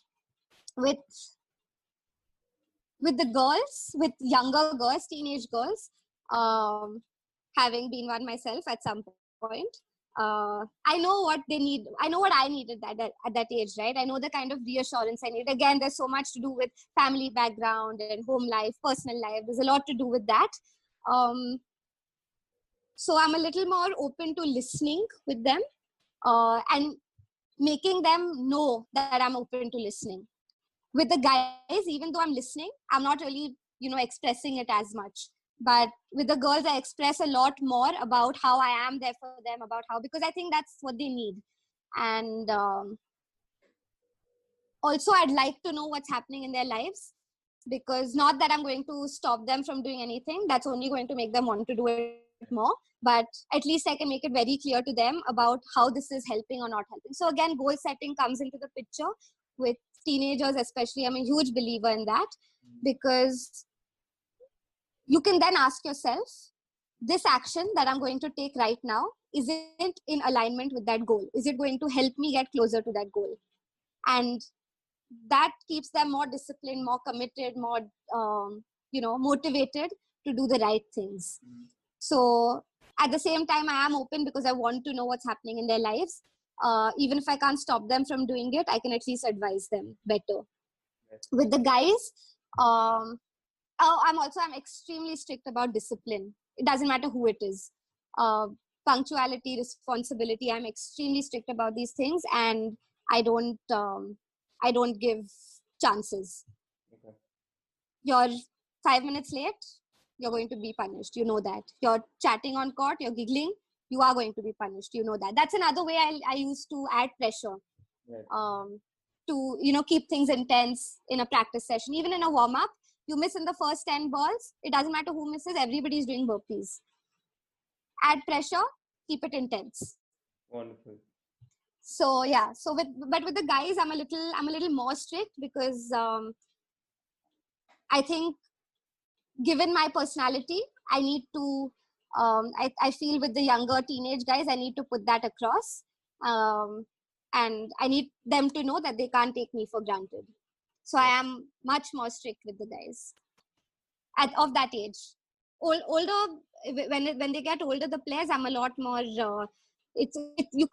with the girls, with younger girls, teenage girls, having been one myself at some point, I know what they need. I know what I needed at that age, right? I know the kind of reassurance I need. Again, there's so much to do with family background and home life, personal life. There's a lot to do with that. So I'm a little more open to listening with them, and making them know that I'm open to listening. With the guys, even though I'm listening, I'm not really, expressing it as much. But with the girls, I express a lot more about how I am there for them, because I think that's what they need. And also, I'd like to know what's happening in their lives, because not that I'm going to stop them from doing anything. That's only going to make them want to do it more. But at least I can make it very clear to them about how this is helping or not helping. So again, goal setting comes into the picture with teenagers especially. I'm a huge believer in that, because you can then ask yourself, this action that I'm going to take right now, is it in alignment with that goal? Is it going to help me get closer to that goal? And that keeps them more disciplined, more committed, more motivated to do the right things. So at the same time, I am open because I want to know what's happening in their lives. Even if I can't stop them from doing it, I can at least advise them better. With the guys, I'm extremely strict about discipline. It doesn't matter who it is. Punctuality, responsibility. I'm extremely strict about these things, and I don't give chances. Okay. You're 5 minutes late, you're going to be punished. You know that. You're chatting on court, you're giggling, you are going to be punished. You know that. That's another way I used to add pressure. Right. To keep things intense in a practice session. Even in a warm-up, you miss in the first 10 balls, it doesn't matter who misses, everybody's doing burpees. Add pressure, keep it intense. Wonderful. So yeah, but with the guys, I'm a little more strict, because I think, given my personality, I need to I feel with the younger teenage guys, I need to put that across, and I need them to know that they can't take me for granted. So I am much more strict with the guys of that age. Older, when they get older, the players, I'm a lot more. You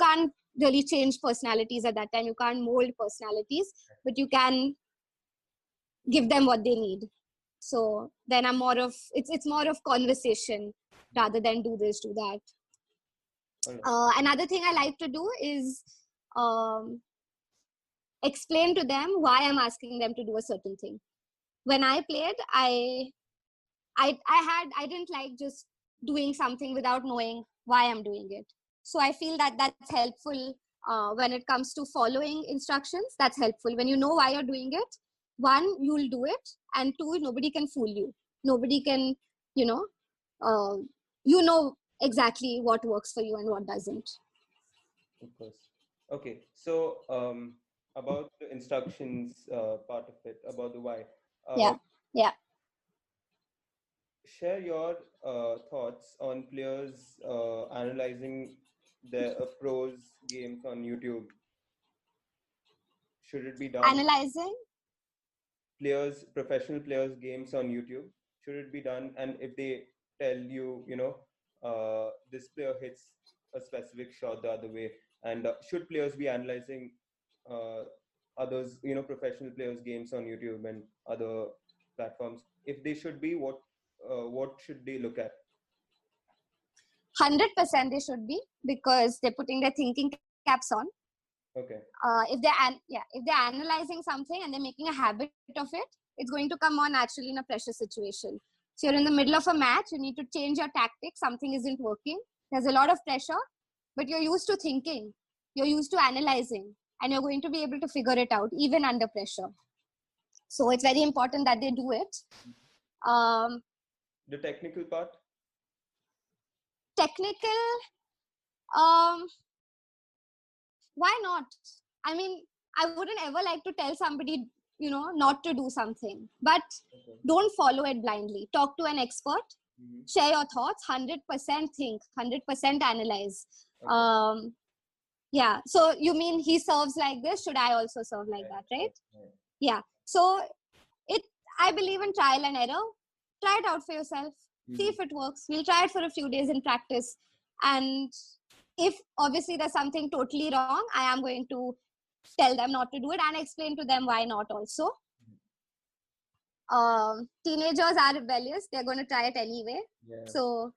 can't really change personalities at that time. You can't mold personalities, but you can give them what they need. So then I'm more of it's more of conversation rather than do this, do that. Another thing I like to do is explain to them why I'm asking them to do a certain thing. When I played, I didn't like just doing something without knowing why I'm doing it. So I feel that that's helpful when it comes to following instructions. That's helpful. When you know why you're doing it, one, you'll do it, and two, nobody can fool you. Nobody can, exactly what works for you and what doesn't. Of course. Okay. So about the instructions part of it, about the why. Yeah. Share your thoughts on players analyzing their pros games on YouTube. Should it be done? Analyzing professional players games on YouTube. Should it be done? And if they tell you, this player hits a specific shot the other way, and should players be analyzing others, professional players games on YouTube and other platforms? If they should be, what should they look at? 100% they should be, because they're putting their thinking caps on. Okay. If they're analyzing something and they're making a habit of it, it's going to come more naturally in a pressure situation. So you're in the middle of a match, you need to change your tactics, something isn't working. There's a lot of pressure, but you're used to thinking, you're used to analyzing, and you're going to be able to figure it out even under pressure. So it's very important that they do it. The technical part? Technical, Um, why not? I mean, I wouldn't ever like to tell somebody, not to do something, but Okay. don't follow it blindly. Talk to an expert, Mm-hmm. share your thoughts, 100% think, 100% analyze. Okay. Um, yeah. So you mean he serves like this? Should I also serve like that? Right? Right. Yeah. So it, I believe in trial and error. Try it out for yourself. See Mm-hmm. if it works. We'll try it for a few days in practice. And if obviously there's something totally wrong, I am going to tell them not to do it and explain to them why not also. Teenagers are rebellious. They're going to try it anyway. Yeah. So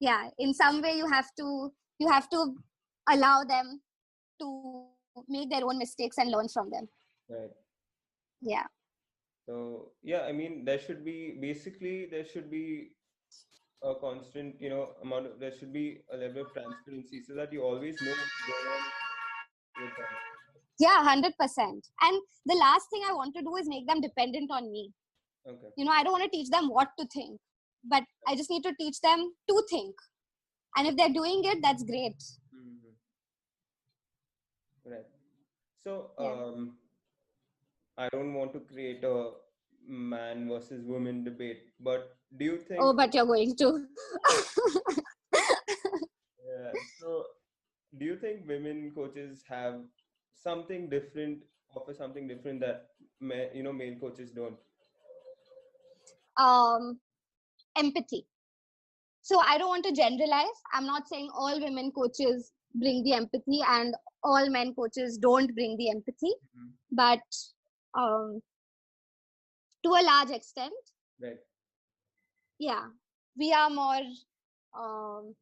yeah, in some way you have to allow them to make their own mistakes and learn from them. Right. Yeah. So yeah, I mean, there should be a constant, amount of, there should be a level of transparency so that you always know what's going on with them. Yeah, 100%. And the last thing I want to do is make them dependent on me. Okay. I don't want to teach them what to think, but I just need to teach them to think. And if they're doing it, that's great. Mm-hmm. Right. So, Yeah. I don't want to create a man versus woman debate, but do you Oh, think, but you're going to. so do you think women coaches have something different, offer something different that, male coaches don't? um, Empathy. So I don't want to generalize. I'm not saying all women coaches bring the empathy and all men coaches don't bring the empathy, Mhm. but um, to a large extent, Right. yeah, we are more um,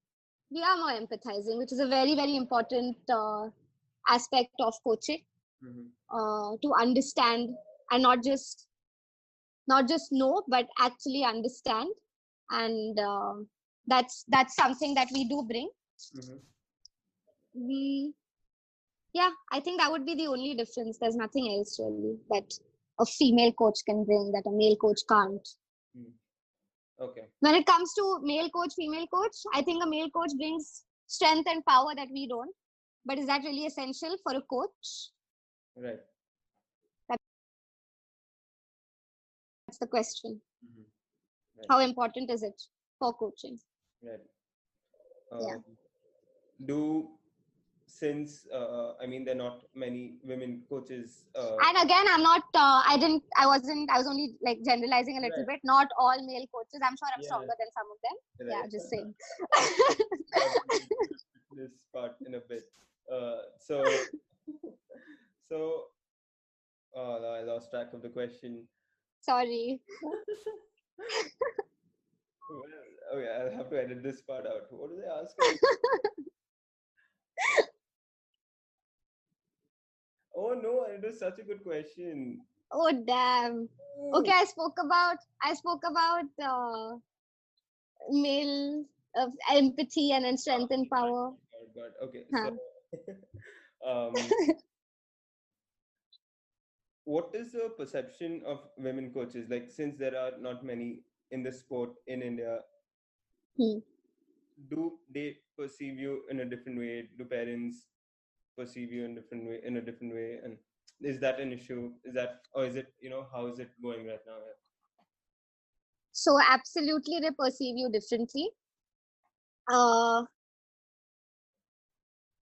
we are more empathizing, which is a very, very important aspect of coaching, Mm-hmm. to understand and not just know, but actually understand. And that's something that we do bring. Mm-hmm. We, yeah, I think that would be the only difference. There's nothing else really that a female coach can bring that a male coach can't. Okay. When it comes to male coach, female coach, I think a male coach brings strength and power that we don't. But is that really essential for a coach? Right. That's the question. Mm-hmm. Right. How important is it for coaching? Right. Yeah. Um, do since I mean, there are not many women coaches. And again, I'm not, I was only like generalizing a little Right. bit. Not all male coaches. I'm sure I'm Yeah. stronger than some of them. Yeah, Right. just saying. I'll get into this part in a bit. So, so I lost track of the question. Sorry. Well, okay, I'll have to edit this part out. What did they ask me? Oh no, it was such a good question. Oh damn. Okay, Ooh. I spoke about male empathy and then strength and power. God. Okay, so Huh. um, what is the perception of women coaches? Like, since there are not many in the sport in India, Hmm. do they perceive you in a different way? Do parents perceive you in a different way? And is that an issue? Is that, or is it, how is it going right now? So absolutely they perceive you differently. Uh,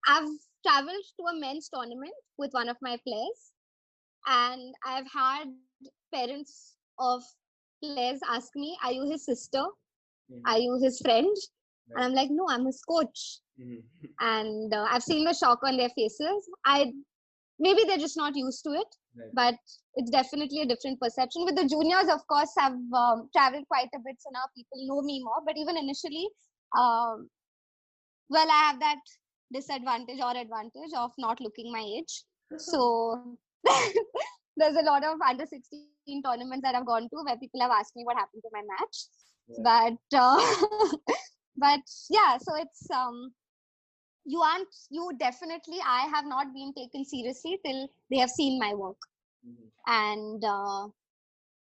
I've traveled to a men's tournament with one of my players, and I've had parents of players ask me, "Are you his sister? Are you his friend?" And Right. I'm like, "No, I'm his coach." Mm-hmm. And I've seen the shock on their faces. Maybe they're just not used to it, Right. but it's definitely a different perception. With the juniors, of course, I've traveled quite a bit, so now people know me more. But even initially, um, well, I have that disadvantage or advantage of not looking my age. So there's a lot of under 16 tournaments that I've gone to where people have asked me what happened to my match. Right. But but yeah, so it's you definitely, I have not been taken seriously till they have seen my work. Mm-hmm. And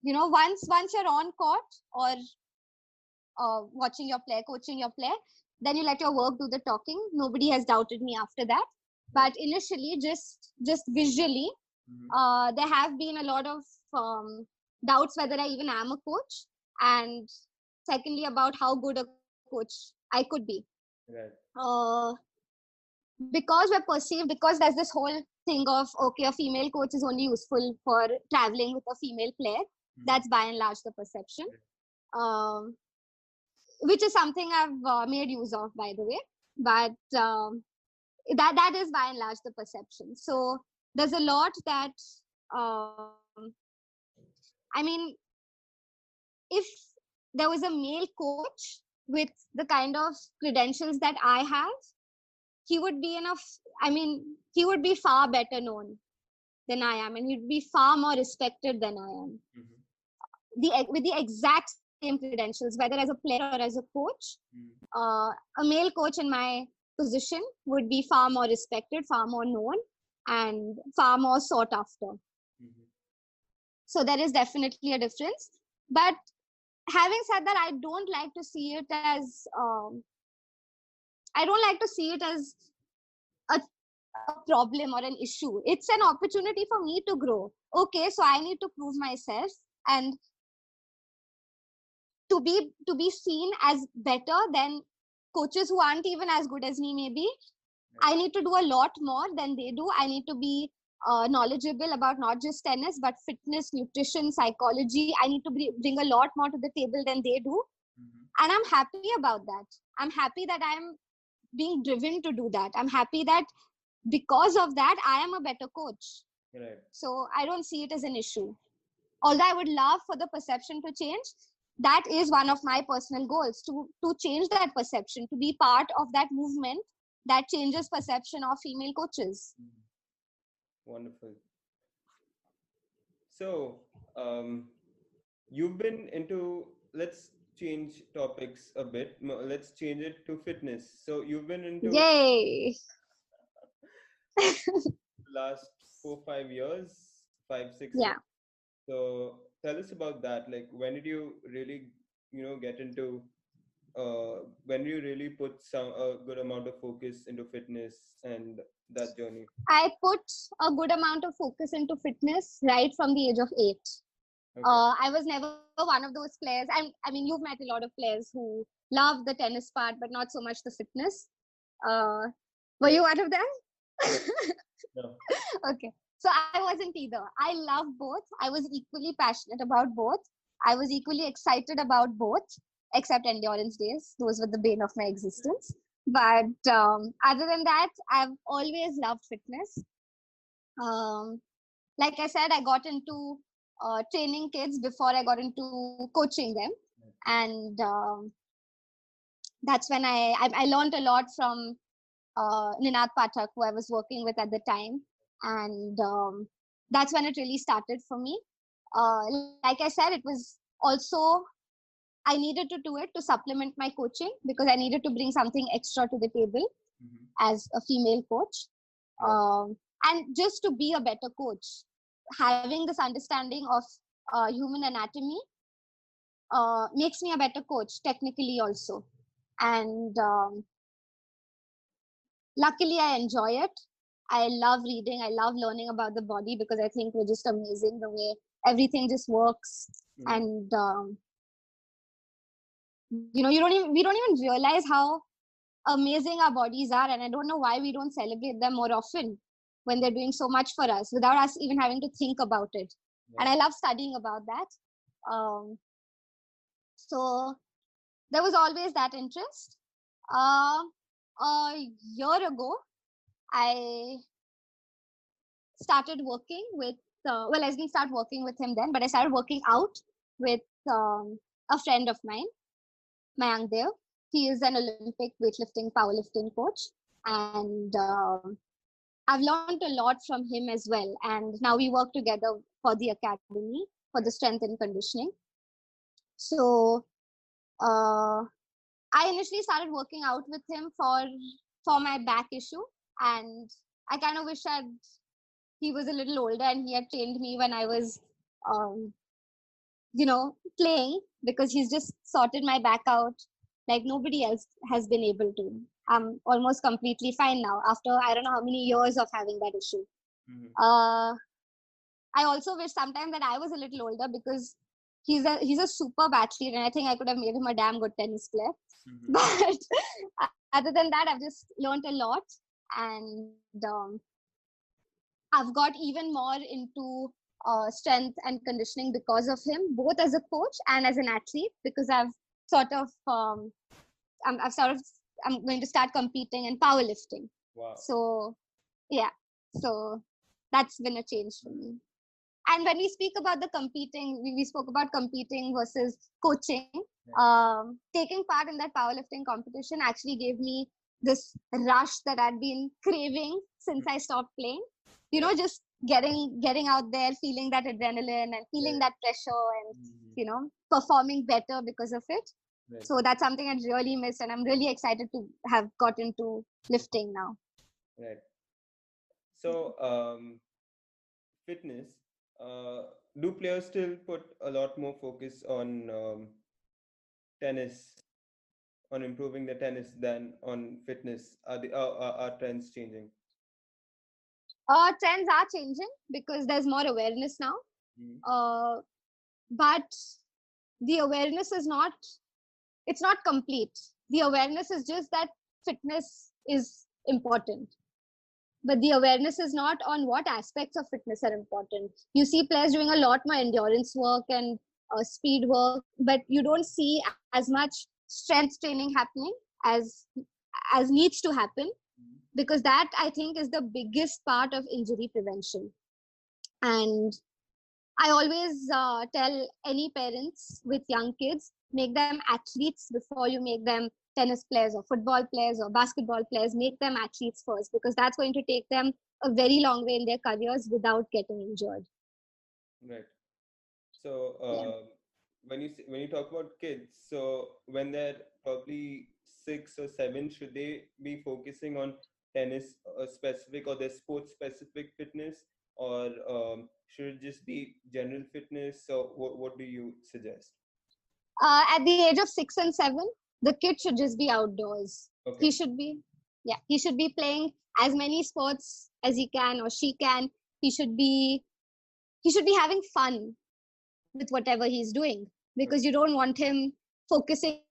once you're on court or watching your play, coaching your play, then you let your work do the talking. Nobody has doubted me after that. But initially, just visually, there have been a lot of doubts whether I even am a coach, and secondly about how good a coach I could be. Right. Because we're perceived, because there's this whole thing of, okay, a female coach is only useful for traveling with a female player. That's by and large the perception, which is something I've made use of, by the way. But that is by and large the perception. So there's a lot that, I mean, if there was a male coach with the kind of credentials that I have, he would be he would be far better known than I am, and he'd be far more respected than I am. With the exact same credentials, whether as a player or as a coach, a male coach in my position would be far more respected, far more known, and far more sought after. So there is definitely a difference. But having said that, I don't like to see it as a problem or an issue. It's an opportunity for me to grow. Okay, so I need to prove myself and to be seen as better than coaches who aren't even as good as me, maybe. I need to do a lot more than they do. I need to be knowledgeable about not just tennis, but fitness, nutrition, psychology. I need to bring a lot more to the table than they do. And I'm happy about that. I'm happy that I'm being driven to do that. I'm happy that because of that, I am a better coach. Right. So I don't see it as an issue. Although I would love for the perception to change, that is one of my personal goals, to change that perception, to be part of that movement that changes perception of female coaches. Wonderful. So, you've been into, let's change topics a bit. Let's change it to fitness. So you've been into Yay! last 4-5 years, 5-6 Yeah. years. So tell us about that. Like, when did you really, get into, when do you really put a good amount of focus into fitness and that journey? I put a good amount of focus into fitness right from the age of 8. Okay. I was never one of those players. You've met a lot of players who love the tennis part, but not so much the fitness. Were you one of them? No. Okay. So I wasn't either. I love both. I was equally passionate about both. I was equally excited about both, except endurance days. Those were the bane of my existence. But other than that, I've always loved fitness. Like I said, I got into training kids before I got into coaching them. And that's when I learned a lot from Ninad Pathak, who I was working with at the time. And that's when it really started for me. Like I said, it was also, I needed to do it to supplement my coaching because I needed to bring something extra to the table as a female coach. And just to be a better coach, having this understanding of human anatomy makes me a better coach technically also. And luckily I enjoy it. I love reading. I love learning about the body because I think we're just amazing the way everything just works. And we don't even realize how amazing our bodies are, and I don't know why we don't celebrate them more often when they're doing so much for us without us even having to think about it. And I love studying about that. So there was always that interest. A year ago, I started working with, I didn't start working with him then, but I started working out with a friend of mine, Mayank Dev. He is an Olympic weightlifting, powerlifting coach. And I've learned a lot from him as well. And now we work together for the academy, for the strength and conditioning. So I initially started working out with him for my back issue. And I kind of wish he was a little older and he had trained me when I was, playing, because he's just sorted my back out like nobody else has been able to. I'm almost completely fine now after I don't know how many years of having that issue. Mm-hmm. uh I also wish sometimes that I was a little older, because he's a superb athlete, and I think I could have made him a damn good tennis player. Mm-hmm. But other than that, I've just learned a lot, and I've got even more into strength and conditioning because of him, both as a coach and as an athlete, because sort of I've sort of I'm going to start competing in powerlifting. Wow. So yeah, so that's been a change for me. And when we speak about the competing, we spoke about competing versus coaching. Taking part in that powerlifting competition actually gave me this rush that I'd been craving since I stopped playing. Just getting out there, feeling that adrenaline and feeling that pressure, and performing better because of it. Right. So that's something I really miss, and I'm really excited to have got into lifting now. Right. So, fitness. Uh, do players still put a lot more focus on tennis, on improving the tennis than on fitness? Are trends changing? Trends are changing because there's more awareness now. Mm-hmm. Uh, but the awareness is not, it's not complete. The awareness is just that fitness is important, but the awareness is not on what aspects of fitness are important. You see players doing a lot more endurance work and speed work, but you don't see as much strength training happening as needs to happen, because that, I think, is the biggest part of injury prevention. And I always tell any parents with young kids, make them athletes before you make them tennis players or football players or basketball players. Make them athletes first, because that's going to take them a very long way in their careers without getting injured. Right. So, Yeah. when you talk about kids, so when they're probably 6 or 7, should they be focusing on tennis specific or their sports specific fitness, or should it just be general fitness? So, what do you suggest? At the age of 6 and 7, the kid should just be outdoors. Okay. He should be, yeah, he should be playing as many sports as he can or she can. He should be having fun with whatever he's doing, because you don't want him focusing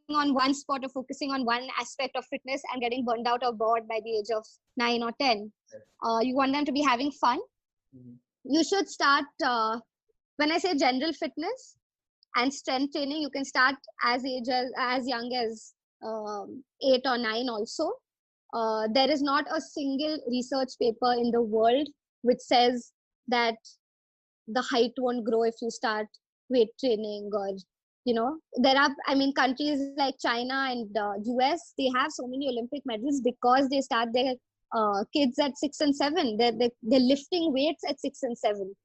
on one sport or focusing on one aspect of fitness and getting burned out or bored by the age of 9 or 10. Yes. You want them to be having fun. Mm-hmm. You should start, when I say general fitness and strength training, you can start as young as 8 or 9 also. There is not a single research paper in the world which says that the height won't grow if you start weight training, or there are, I mean, countries like China and US, they have so many Olympic medals because they start their kids at 6 and 7. They're lifting weights at 6 and 7,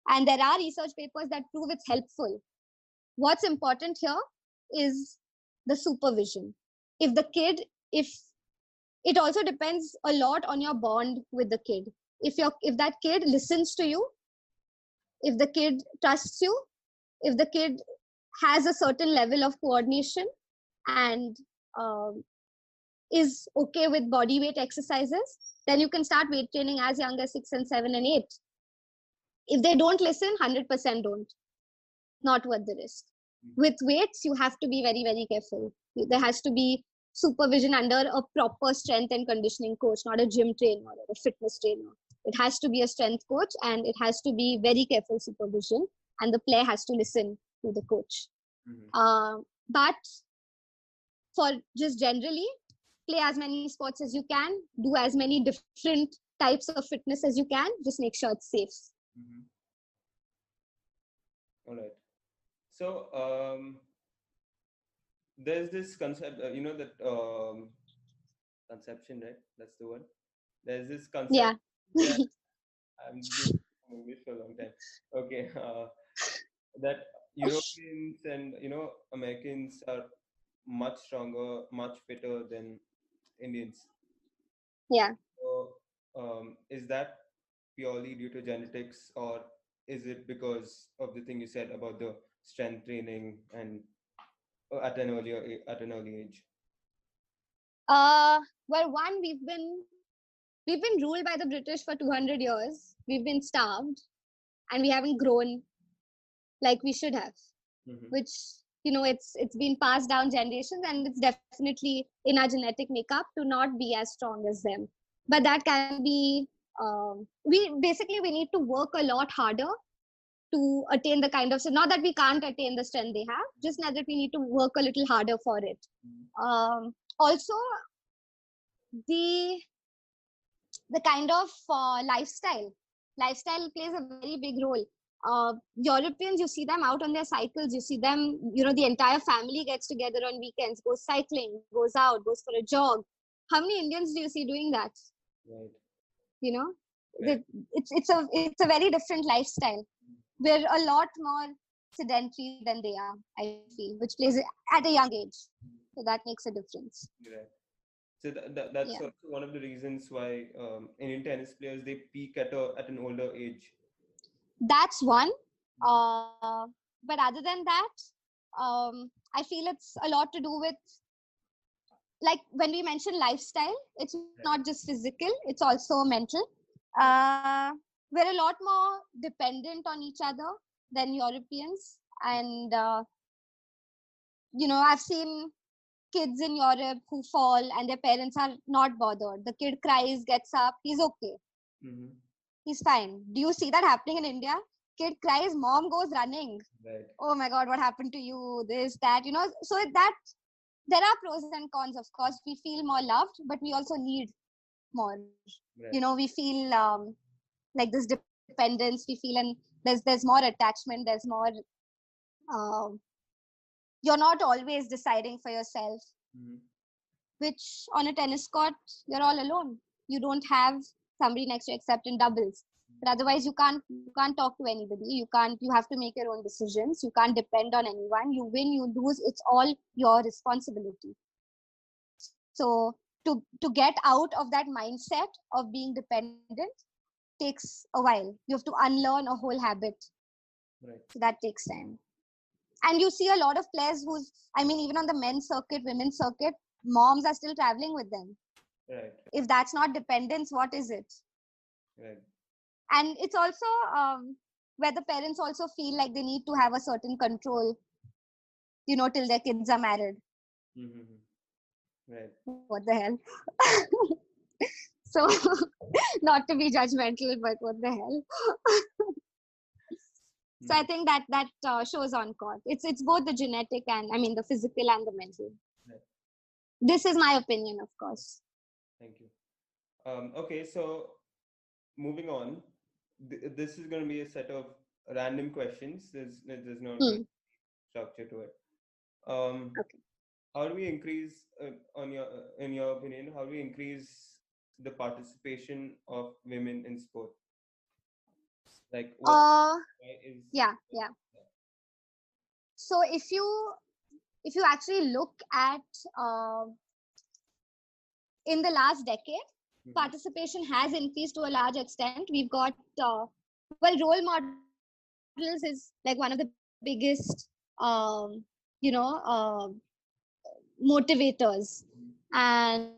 and there are research papers that prove it's helpful. What's important here is the supervision. If it also depends a lot on your bond with the kid. If that kid listens to you, if the kid trusts you, if the kid has a certain level of coordination and um, is okay with body weight exercises, then you can start weight training as young as 6 and 7 and 8. If they don't listen, 100% don't. Not worth the risk. With weights, you have to be very, very careful. There has to be supervision under a proper strength and conditioning coach, not a gym trainer or a fitness trainer. It has to be a strength coach, and it has to be very careful supervision, and the player has to listen to the coach. But for just generally, play as many sports as you can, do as many different types of fitness as you can, just make sure it's safe. Mm-hmm. All right. So, there's this concept, that conception, right? That's the word. There's this concept Yeah. that I'm been in English for a long time. Okay, that Europeans and Americans are much stronger, much fitter than Indians. Yeah. So, is that purely due to genetics, or is it because of the thing you said about the strength training and at an early age? Well, one, we've been ruled by the British for 200 years. We've been starved, and we haven't grown like we should have. Mm-hmm. Which, it's been passed down generations, and it's definitely in our genetic makeup to not be as strong as them. But that can be, we need to work a lot harder to attain the kind of, so not that we can't attain the strength they have, just now that we need to work a little harder for it. Also, the kind of lifestyle plays a very big role. Europeans, you see them out on their cycles, you see them, the entire family gets together on weekends, goes cycling, goes out, goes for a jog. How many Indians do you see doing that? Right. you know Right. it's a very different lifestyle. We're a lot more sedentary than they are, I feel, which plays at a young age, so that makes a difference. Right. So that's Yeah, also one of the reasons why Indian tennis players, they peak at an older age. that's one. But other than that, I feel it's a lot to do with, like, when we mention lifestyle, it's not Right. just physical, it's also mental. uh, we're a lot more dependent on each other than Europeans. And I've seen kids in Europe who fall and their parents are not bothered. The kid cries, gets up, he's okay, Mm-hmm. he's fine. Do you see that happening in India? Kid cries, mom goes running. Right. Oh my god, what happened to you? This, that, so that there are pros and cons. Of course, we feel more loved, but we also need more. Right. We feel like this dependence. We feel, and there's more attachment. There's more. Um, you're not always deciding for yourself, Mm-hmm. which on a tennis court, you're all alone. You don't have somebody next to you except in doubles. But otherwise, you can't talk to anybody. You have to make your own decisions. You can't depend on anyone. You win, you lose. It's all your responsibility. So to get out of that mindset of being dependent takes a while. You have to unlearn a whole habit. Right. So that takes time. And you see a lot of players even on the men's circuit, women's circuit, moms are still traveling with them. Right. If that's not dependence, what is it? Right. And it's also where the parents also feel like they need to have a certain control, till their kids are married. Mm-hmm. Right. What the hell? So, not to be judgmental, but what the hell? So I Mm-hmm. think that shows on court. It's both the genetic and, the physical and the mental. Right. This is my opinion, of course. Thank you. Okay, so moving on, this is going to be a set of random questions. There's not going to Hmm. be structure to it. Um, Okay. how do we increase, in your opinion, how do we increase the participation of women in sport? Like, why is Yeah. So if you actually look at uh, in the last decade, Mhm. participation has increased to a large extent. We've got role models is like one of the biggest motivators. And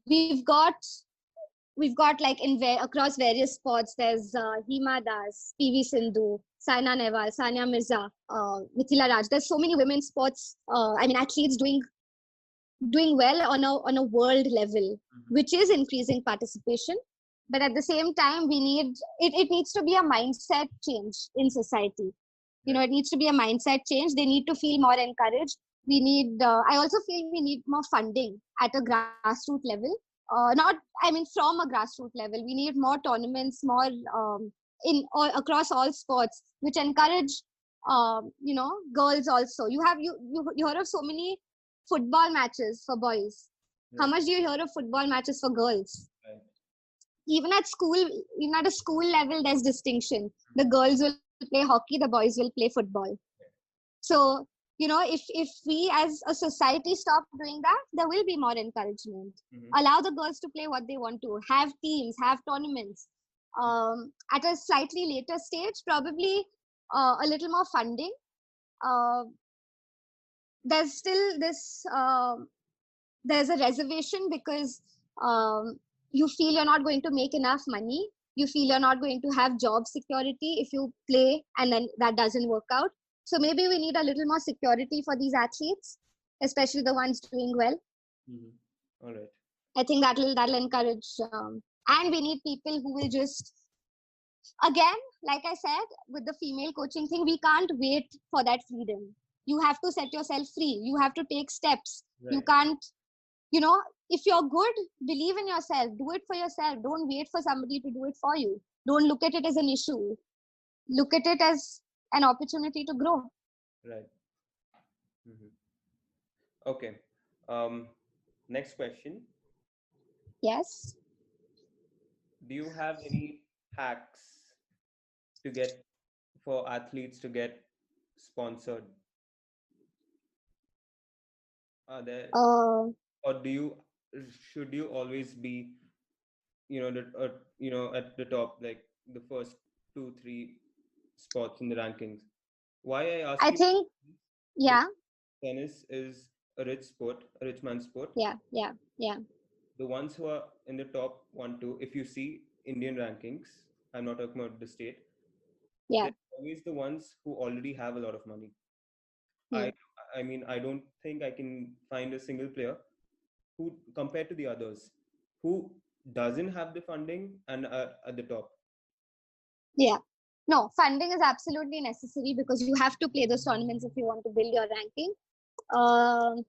we've got like across various sports. There's Hima Das, PV Sindhu, Saina Nehwal, Sania Mirza, Mithila Raj. There's so many women sports, athletes doing well on a world level, which is increasing participation. But at the same time, it needs to be a mindset change in society. Right. It needs to be a mindset change. They need to feel more encouraged. We need I also feel we need more funding at a grassroots level. Not From a grassroots level, we need more tournaments, more in or across all sports, which encourage girls also. You heard of so many football matches for boys. How Right. much do you hear of football matches for girls? Right. Even at school, even at a school level, there's distinction. The girls will play hockey, the boys will play football. So, if we as a society stop doing that, there will be more encouragement. Mm-hmm. Allow the girls to play what they want to, have teams, have tournaments. At a slightly later stage, probably a little more funding. Uh, there's still this there's a reservation because you feel you're not going to make enough money. You feel you're not going to have job security if you play and then that doesn't work out. So maybe we need a little more security for these athletes, especially the ones doing well. Mm-hmm. All right. I think that'll encourage, and we need people who will just, again, like I said, with the female coaching thing, we can't wait for that freedom. You have to set yourself free. You have to take steps. You Right. can't, if you're good, believe in yourself. Do it for yourself. Don't wait for somebody to do it for you. Don't look at it as an issue. Look at it as an opportunity to grow. Right. Mm-hmm. Okay. Um, Next question. Yes. Do you have any hacks to get for athletes to get sponsored? Are there, Uh, or should you always be, at the top, like the first two, three spots in the rankings? Why I ask I you think, because yeah, tennis is a rich sport, a rich man's sport. yeah, yeah, yeah, The ones who are in the top one, two, if you see Indian rankings, I'm not talking about the state, yeah. they're always the ones who already have a lot of money. Hmm. I I mean, I don't think I can find a single player who, compared to the others, who doesn't have the funding and are at the top. Yeah. No, funding is absolutely necessary because you have to play those tournaments if you want to build your ranking. Um,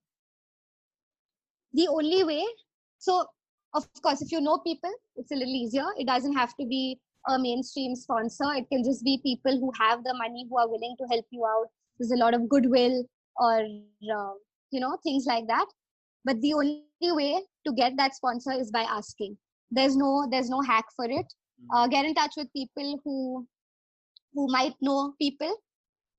the only way, so of course, if you know people, it's a little easier. It doesn't have to be a mainstream sponsor. It can just be people who have the money, who are willing to help you out. There's a lot of goodwill or, things like that. But the only way to get that sponsor is by asking. There's no hack for it. Mhm. Get in touch with people who might know people,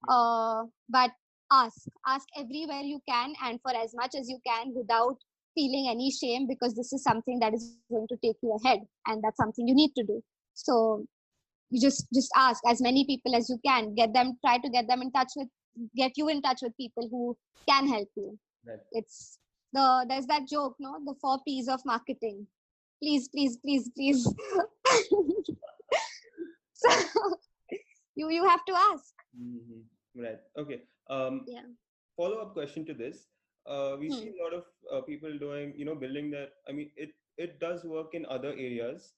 but ask everywhere you can and for as much as you can without feeling any shame, because this is something that is going to take you ahead and that's something you need to do. So you just ask as many people as you can, try to get you in touch with people who can help you. Right. It's there's that joke, no, the 4 P's of marketing: please, please, please, please. So Right. you have to ask. Mhm. Right. Okay. Yeah. Follow-up question to this. We see Hmm. a lot of people doing, building their. I mean, it does work in other areas.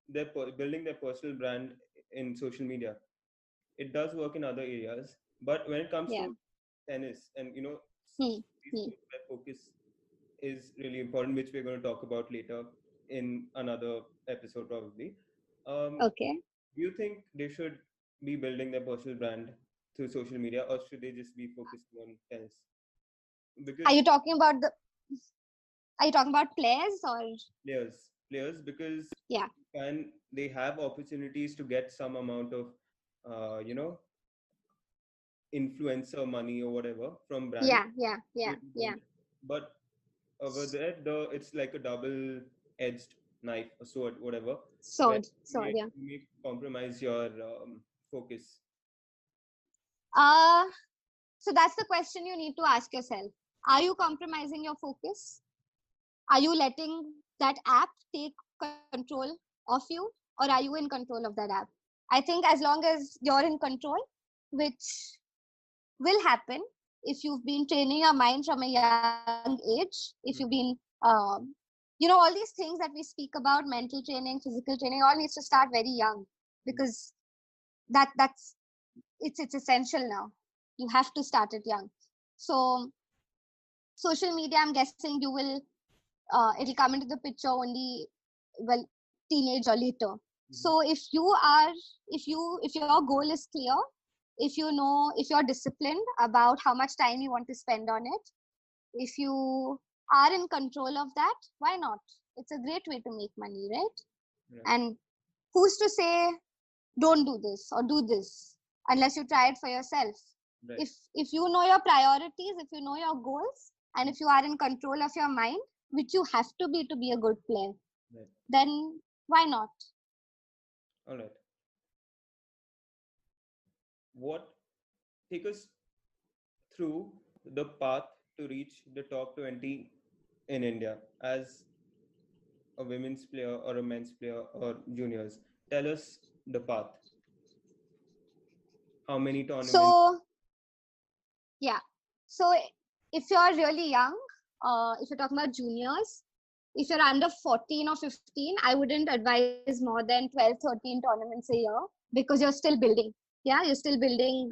They're building their personal brand in social media. It does work in other areas, but when it comes Yeah. to tennis and Hmm. these Hmm. sports where focus is really important, which we're going to talk about later in another episode probably. Okay. Do you think they should be building their personal brand through social media, or should they just be focusing on tennis? Are Because you talking about the? Are you talking about players or? players, because Yeah. can they have opportunities to get some amount of, uh, you know, influencer money or whatever from brands? Yeah. Yeah. Yeah. Maybe Yeah. don't. But over there, it's like a double-edged knife, a sword, whatever, where Sword. Yeah. you may compromise your focus. Uh. So that's the question you need to ask yourself. Are you compromising your focus? Are you letting that app take control of you, or are you in control of that app? I think as long as you're in control, which will happen if you've been training your mind from a young age, if you've been, all these things that we speak about, mental training, physical training, all needs to start very young, because that's it's essential now. You have to start it young. So social media, I'm guessing you will, it'll come into the picture only, well, teenage or later. Mhm. So if your goal is clear, if you're disciplined about how much time you want to spend on it, if you are in control of that, why not? It's a great way to make money, right? Right. And who's to say don't do this or do this unless you try it for yourself? Right. If you know your priorities, if you know your goals, and if you are in control of your mind, which you have to be a good player, Right. then why not? All right. What Take us through the path to reach the top 20 in India as a women's player or a men's player or juniors? Tell us the path. How many tournaments? So yeah. So if you're really young, if you're talking about juniors, if you're under 14 or 15, I wouldn't advise more than 12, 13 tournaments a year because you're still building. Yeah, you're still building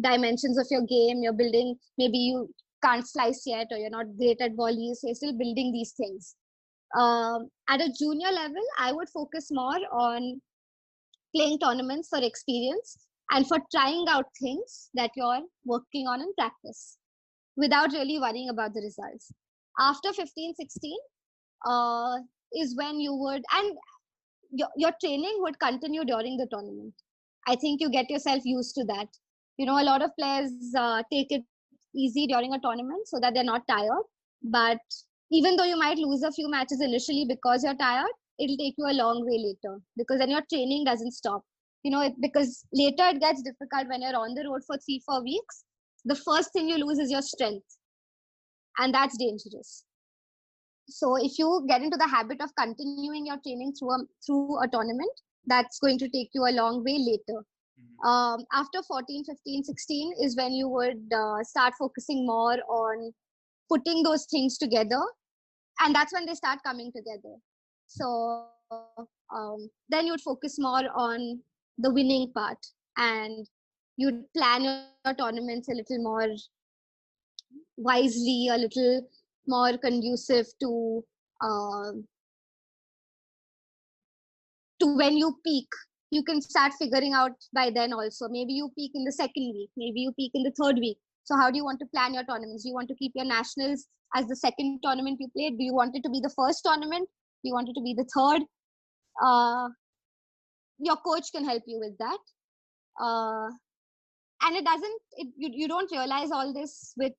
dimensions of your game. You're building, maybe you can't slice yet or you're not great at volleys. So you're still building these things. At a junior level, I would focus more on playing tournaments for experience and for trying out things that you're working on in practice without really worrying about the results. After 15, 16 uh, is when you would, and your training would continue during the tournament. I think you get yourself used to that. You know, a lot of players take it easy during a tournament so that they're not tired. But even though you might lose a few matches initially because you're tired, it'll take you a long way later because then your training doesn't stop. Because later it gets difficult when you're on the road for 3-4 weeks. The first thing you lose is your strength, and that's dangerous. So if you get into the habit of continuing your training through a tournament, that's going to take you a long way later. After 14, 15, 16 is when you would start focusing more on putting those things together, and that's when they start coming together. So then you'd focus more on the winning part, and you'd plan your tournaments a little more wisely, a little more conducive uh, to when you peak. You can start figuring out by then also. Maybe you peak in the second week, maybe you peak in the third week. So how do you want to plan your tournaments? Do you want to keep your nationals as the second tournament you played? Do you want it to be the first tournament? Do you want it to be the third? uh, your coach can help you with that. And you don't realize all this with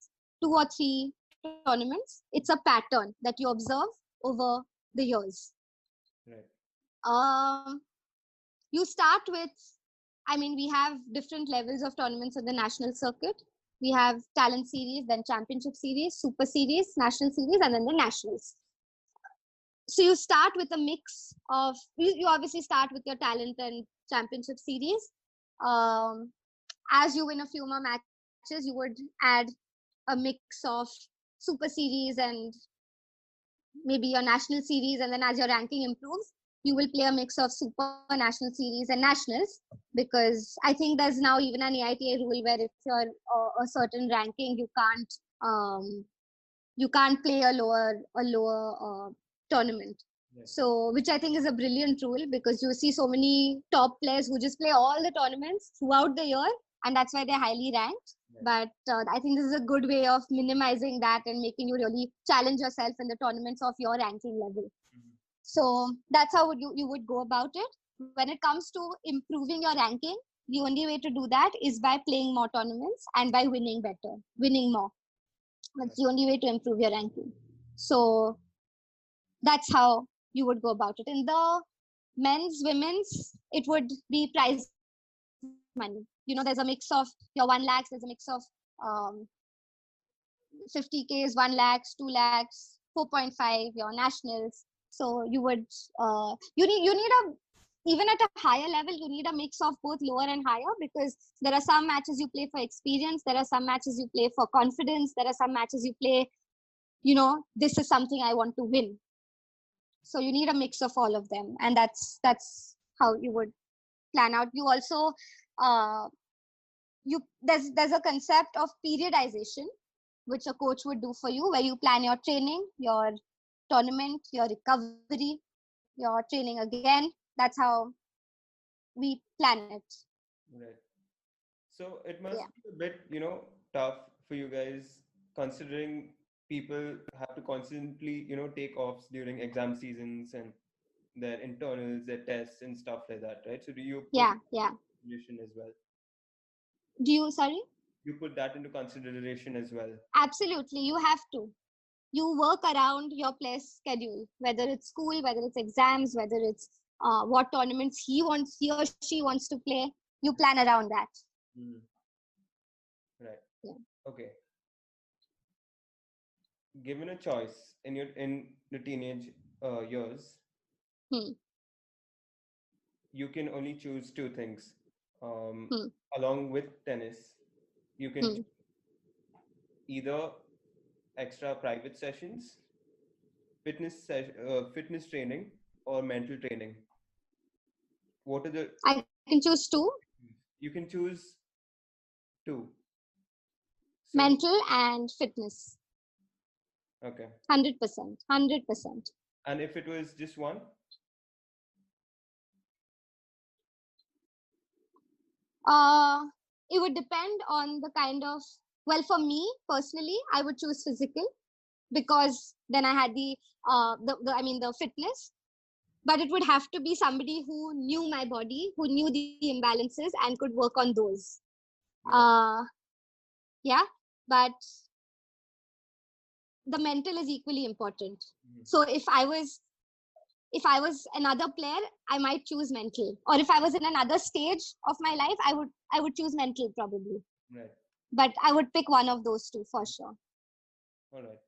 2 or 3 tournaments. It's a pattern that you observe over the years. Right. You start with, we have different levels of tournaments at the national circuit. We have talent series, then championship series, super series, national series, and then the nationals. So you start with a mix of, you obviously start with your talent and championship series. As you win a few more matches, you would add a mix of super series and maybe your national series, and then as your ranking improves, you will play a mix of super, national series, and nationals, because I think there's now even an AITA rule where if you're a certain ranking, you can't play a lower tournament. Yes. So, which I think is a brilliant rule, because you see so many top players who just play all the tournaments throughout the year, and that's why they're highly ranked. Yes. But I think this is a good way of minimizing that and making you really challenge yourself in the tournaments of your ranking level. So that's how you would go about it. When it comes to improving your ranking, the only way to do that is by playing more tournaments and by winning more. That's the only way to improve your ranking. So that's how you would go about it. In the men's, women's, it would be prize money. There's a mix of your 1 lakhs, there's a mix of um, 50Ks, 1 lakhs, 2 lakhs, 4.5, your nationals. So you need even at a higher level, you need a mix of both lower and higher, because there are some matches you play for experience, there are some matches you play for confidence, there are some matches you play, this is something I want to win. So you need a mix of all of them, and that's how you would plan out. You also there's a concept of periodization, which a coach would do for you, where you plan your training, your tournament, your recovery, your training again. That's how we plan it. Right. So it Yeah. must be a bit, tough for you guys, considering people have to constantly, take offs during exam seasons and their internals, their tests and stuff like that, right? So do you put Yeah. consideration as well? Sorry? You put that into consideration as well. Absolutely, you have to. You work around your player's schedule, whether it's school, whether it's exams, whether it's what tournaments he or she wants to play. You plan around that. Mm. Right. Yeah. Okay. given a choice in the teenage years, Hmm. you can only choose two things. Um, Hmm. Along with tennis, you can Hmm. either extra private sessions, fitness training, or mental training. What are the I can choose two. you can choose two. So Mental and fitness. okay, 100%. 100%. and if it was just one, Uh, it would depend on the kind of, well, for me personally, I would choose physical because then I had the fitness, but it would have to be somebody who knew my body, who knew the imbalances and could work on those. right, Uh, yeah, but the mental is equally important. mhm, So if I was another player, I might choose mental. Or if I was in another stage of my life, I would choose mental probably. right, But I would pick one of those two for sure. all right,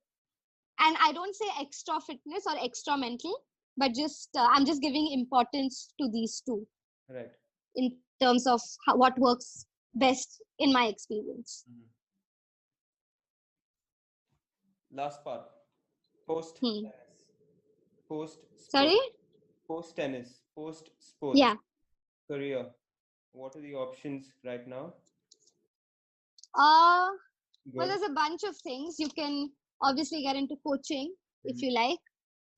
And I don't say extra fitness or extra mental, but just I'm just giving importance to these two right. in terms of what works best in my experience. Mhm. Last part, post Hmm. tennis, post Sorry? sport, post tennis, post sports Yeah. career. What are the options right now? Uh, well, Good. there's a bunch of things. You can obviously get into coaching if Mhm, you like,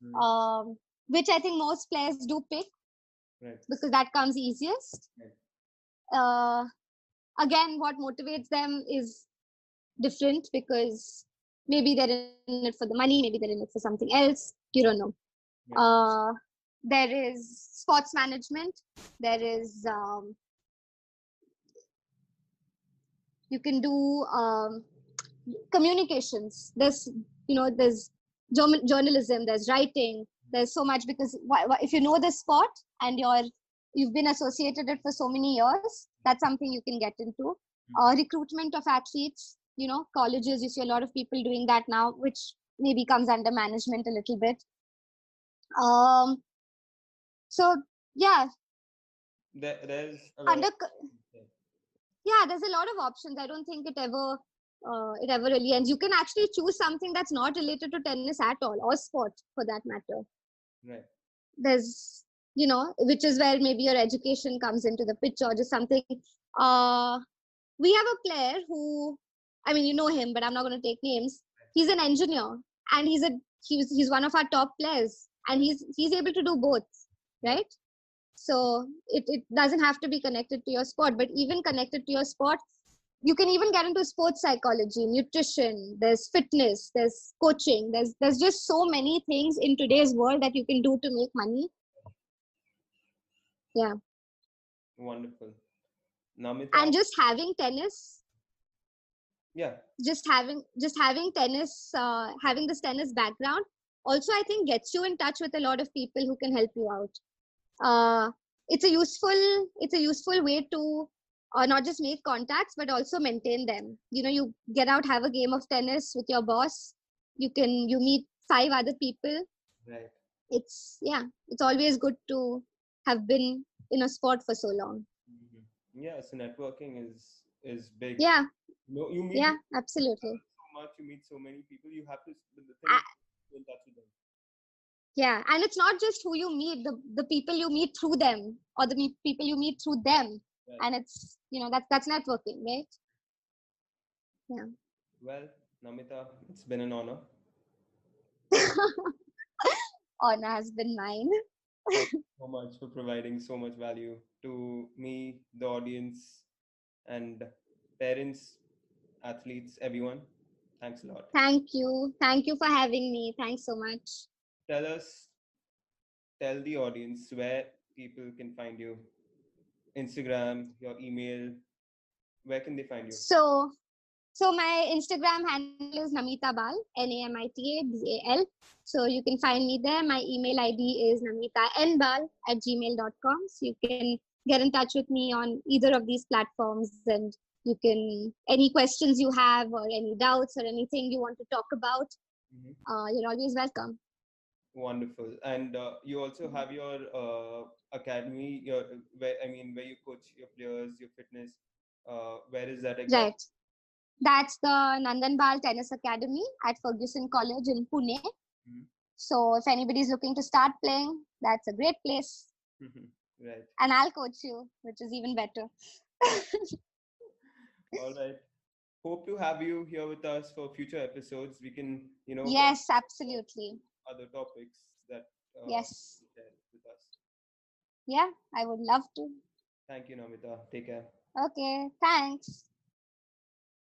mhm, which I think most players do pick right, because that comes easiest. right, Uh, Again, what motivates them is different because maybe they're in it for the money, maybe they're in it for something else. You don't know. right, Uh, there is sports management. There is you can do communications. There's journalism. There's writing. There's so much because if you know the sport and you've been associated it for so many years, that's something you can get into. mhm, Recruitment of athletes. Colleges. You see a lot of people doing that now, which maybe comes under management a little bit. Um, so yeah, there's a lot of under yeah, there's a lot of options. I don't think it ever really ends. You can actually choose something that's not related to tennis at all, or sport for that matter. right, There's which is where maybe your education comes into the picture, or just something. uh we have a player who, I mean, you know him, but I'm not going to take names. He's an engineer, and he's one of our top players, and he's able to do both, right, right? So it doesn't have to be connected to your sport, but even connected to your sport, you can even get into sports psychology, nutrition, there's fitness, there's coaching, there's just so many things in today's world that you can do to make money. Yeah. wonderful. Namita, And just having tennis, yeah, just having tennis, having this tennis background also, I think, gets you in touch with a lot of people who can help you out. uh, it's a useful way to not just make contacts but also maintain them. You get out, have a game of tennis with your boss. You meet 5 other people. right. It's always good to have been in a sport for so long. Mhm. Yeah, so networking is big. Yeah. You meet Yeah, new absolutely. so much, you meet so many people. You have to. But the thing is, stay in touch with them. Yeah, and it's not just who you meet, the people you meet through them, or people you meet through them. Right. And that's networking, right? Yeah. Well, Namita, it's been an honor. Honor has been mine. Thank you so much for providing so much value to me, the audience, and parents, athletes, everyone. Thanks a lot. Thank you for having me. Thanks so much. Tell us, tell the audience where people can find you. Instagram, your email, where can they find you? So so my Instagram handle is Namita Bal, NAMITA BAL. So you can find me there. My email ID is namitanbal@gmail.com. So you can get in touch with me on either of these platforms, and you can any questions you have or any doubts or anything you want to talk about, Mhm. you're always welcome. Wonderful. And you also have your academy, where you coach your players, your fitness. Where is that exactly? Right. That's the Nandan Bal Tennis Academy at Ferguson College in Pune. Mhm. So if anybody's looking to start playing, that's a great place. Right. And I'll coach you, which is even better. All right. Hope to have you here with us for future episodes. We can, talk Yes, absolutely. other topics that Yes. you share with us. Yeah, I would love to. Thank you, Namita. Take care. Okay, thanks.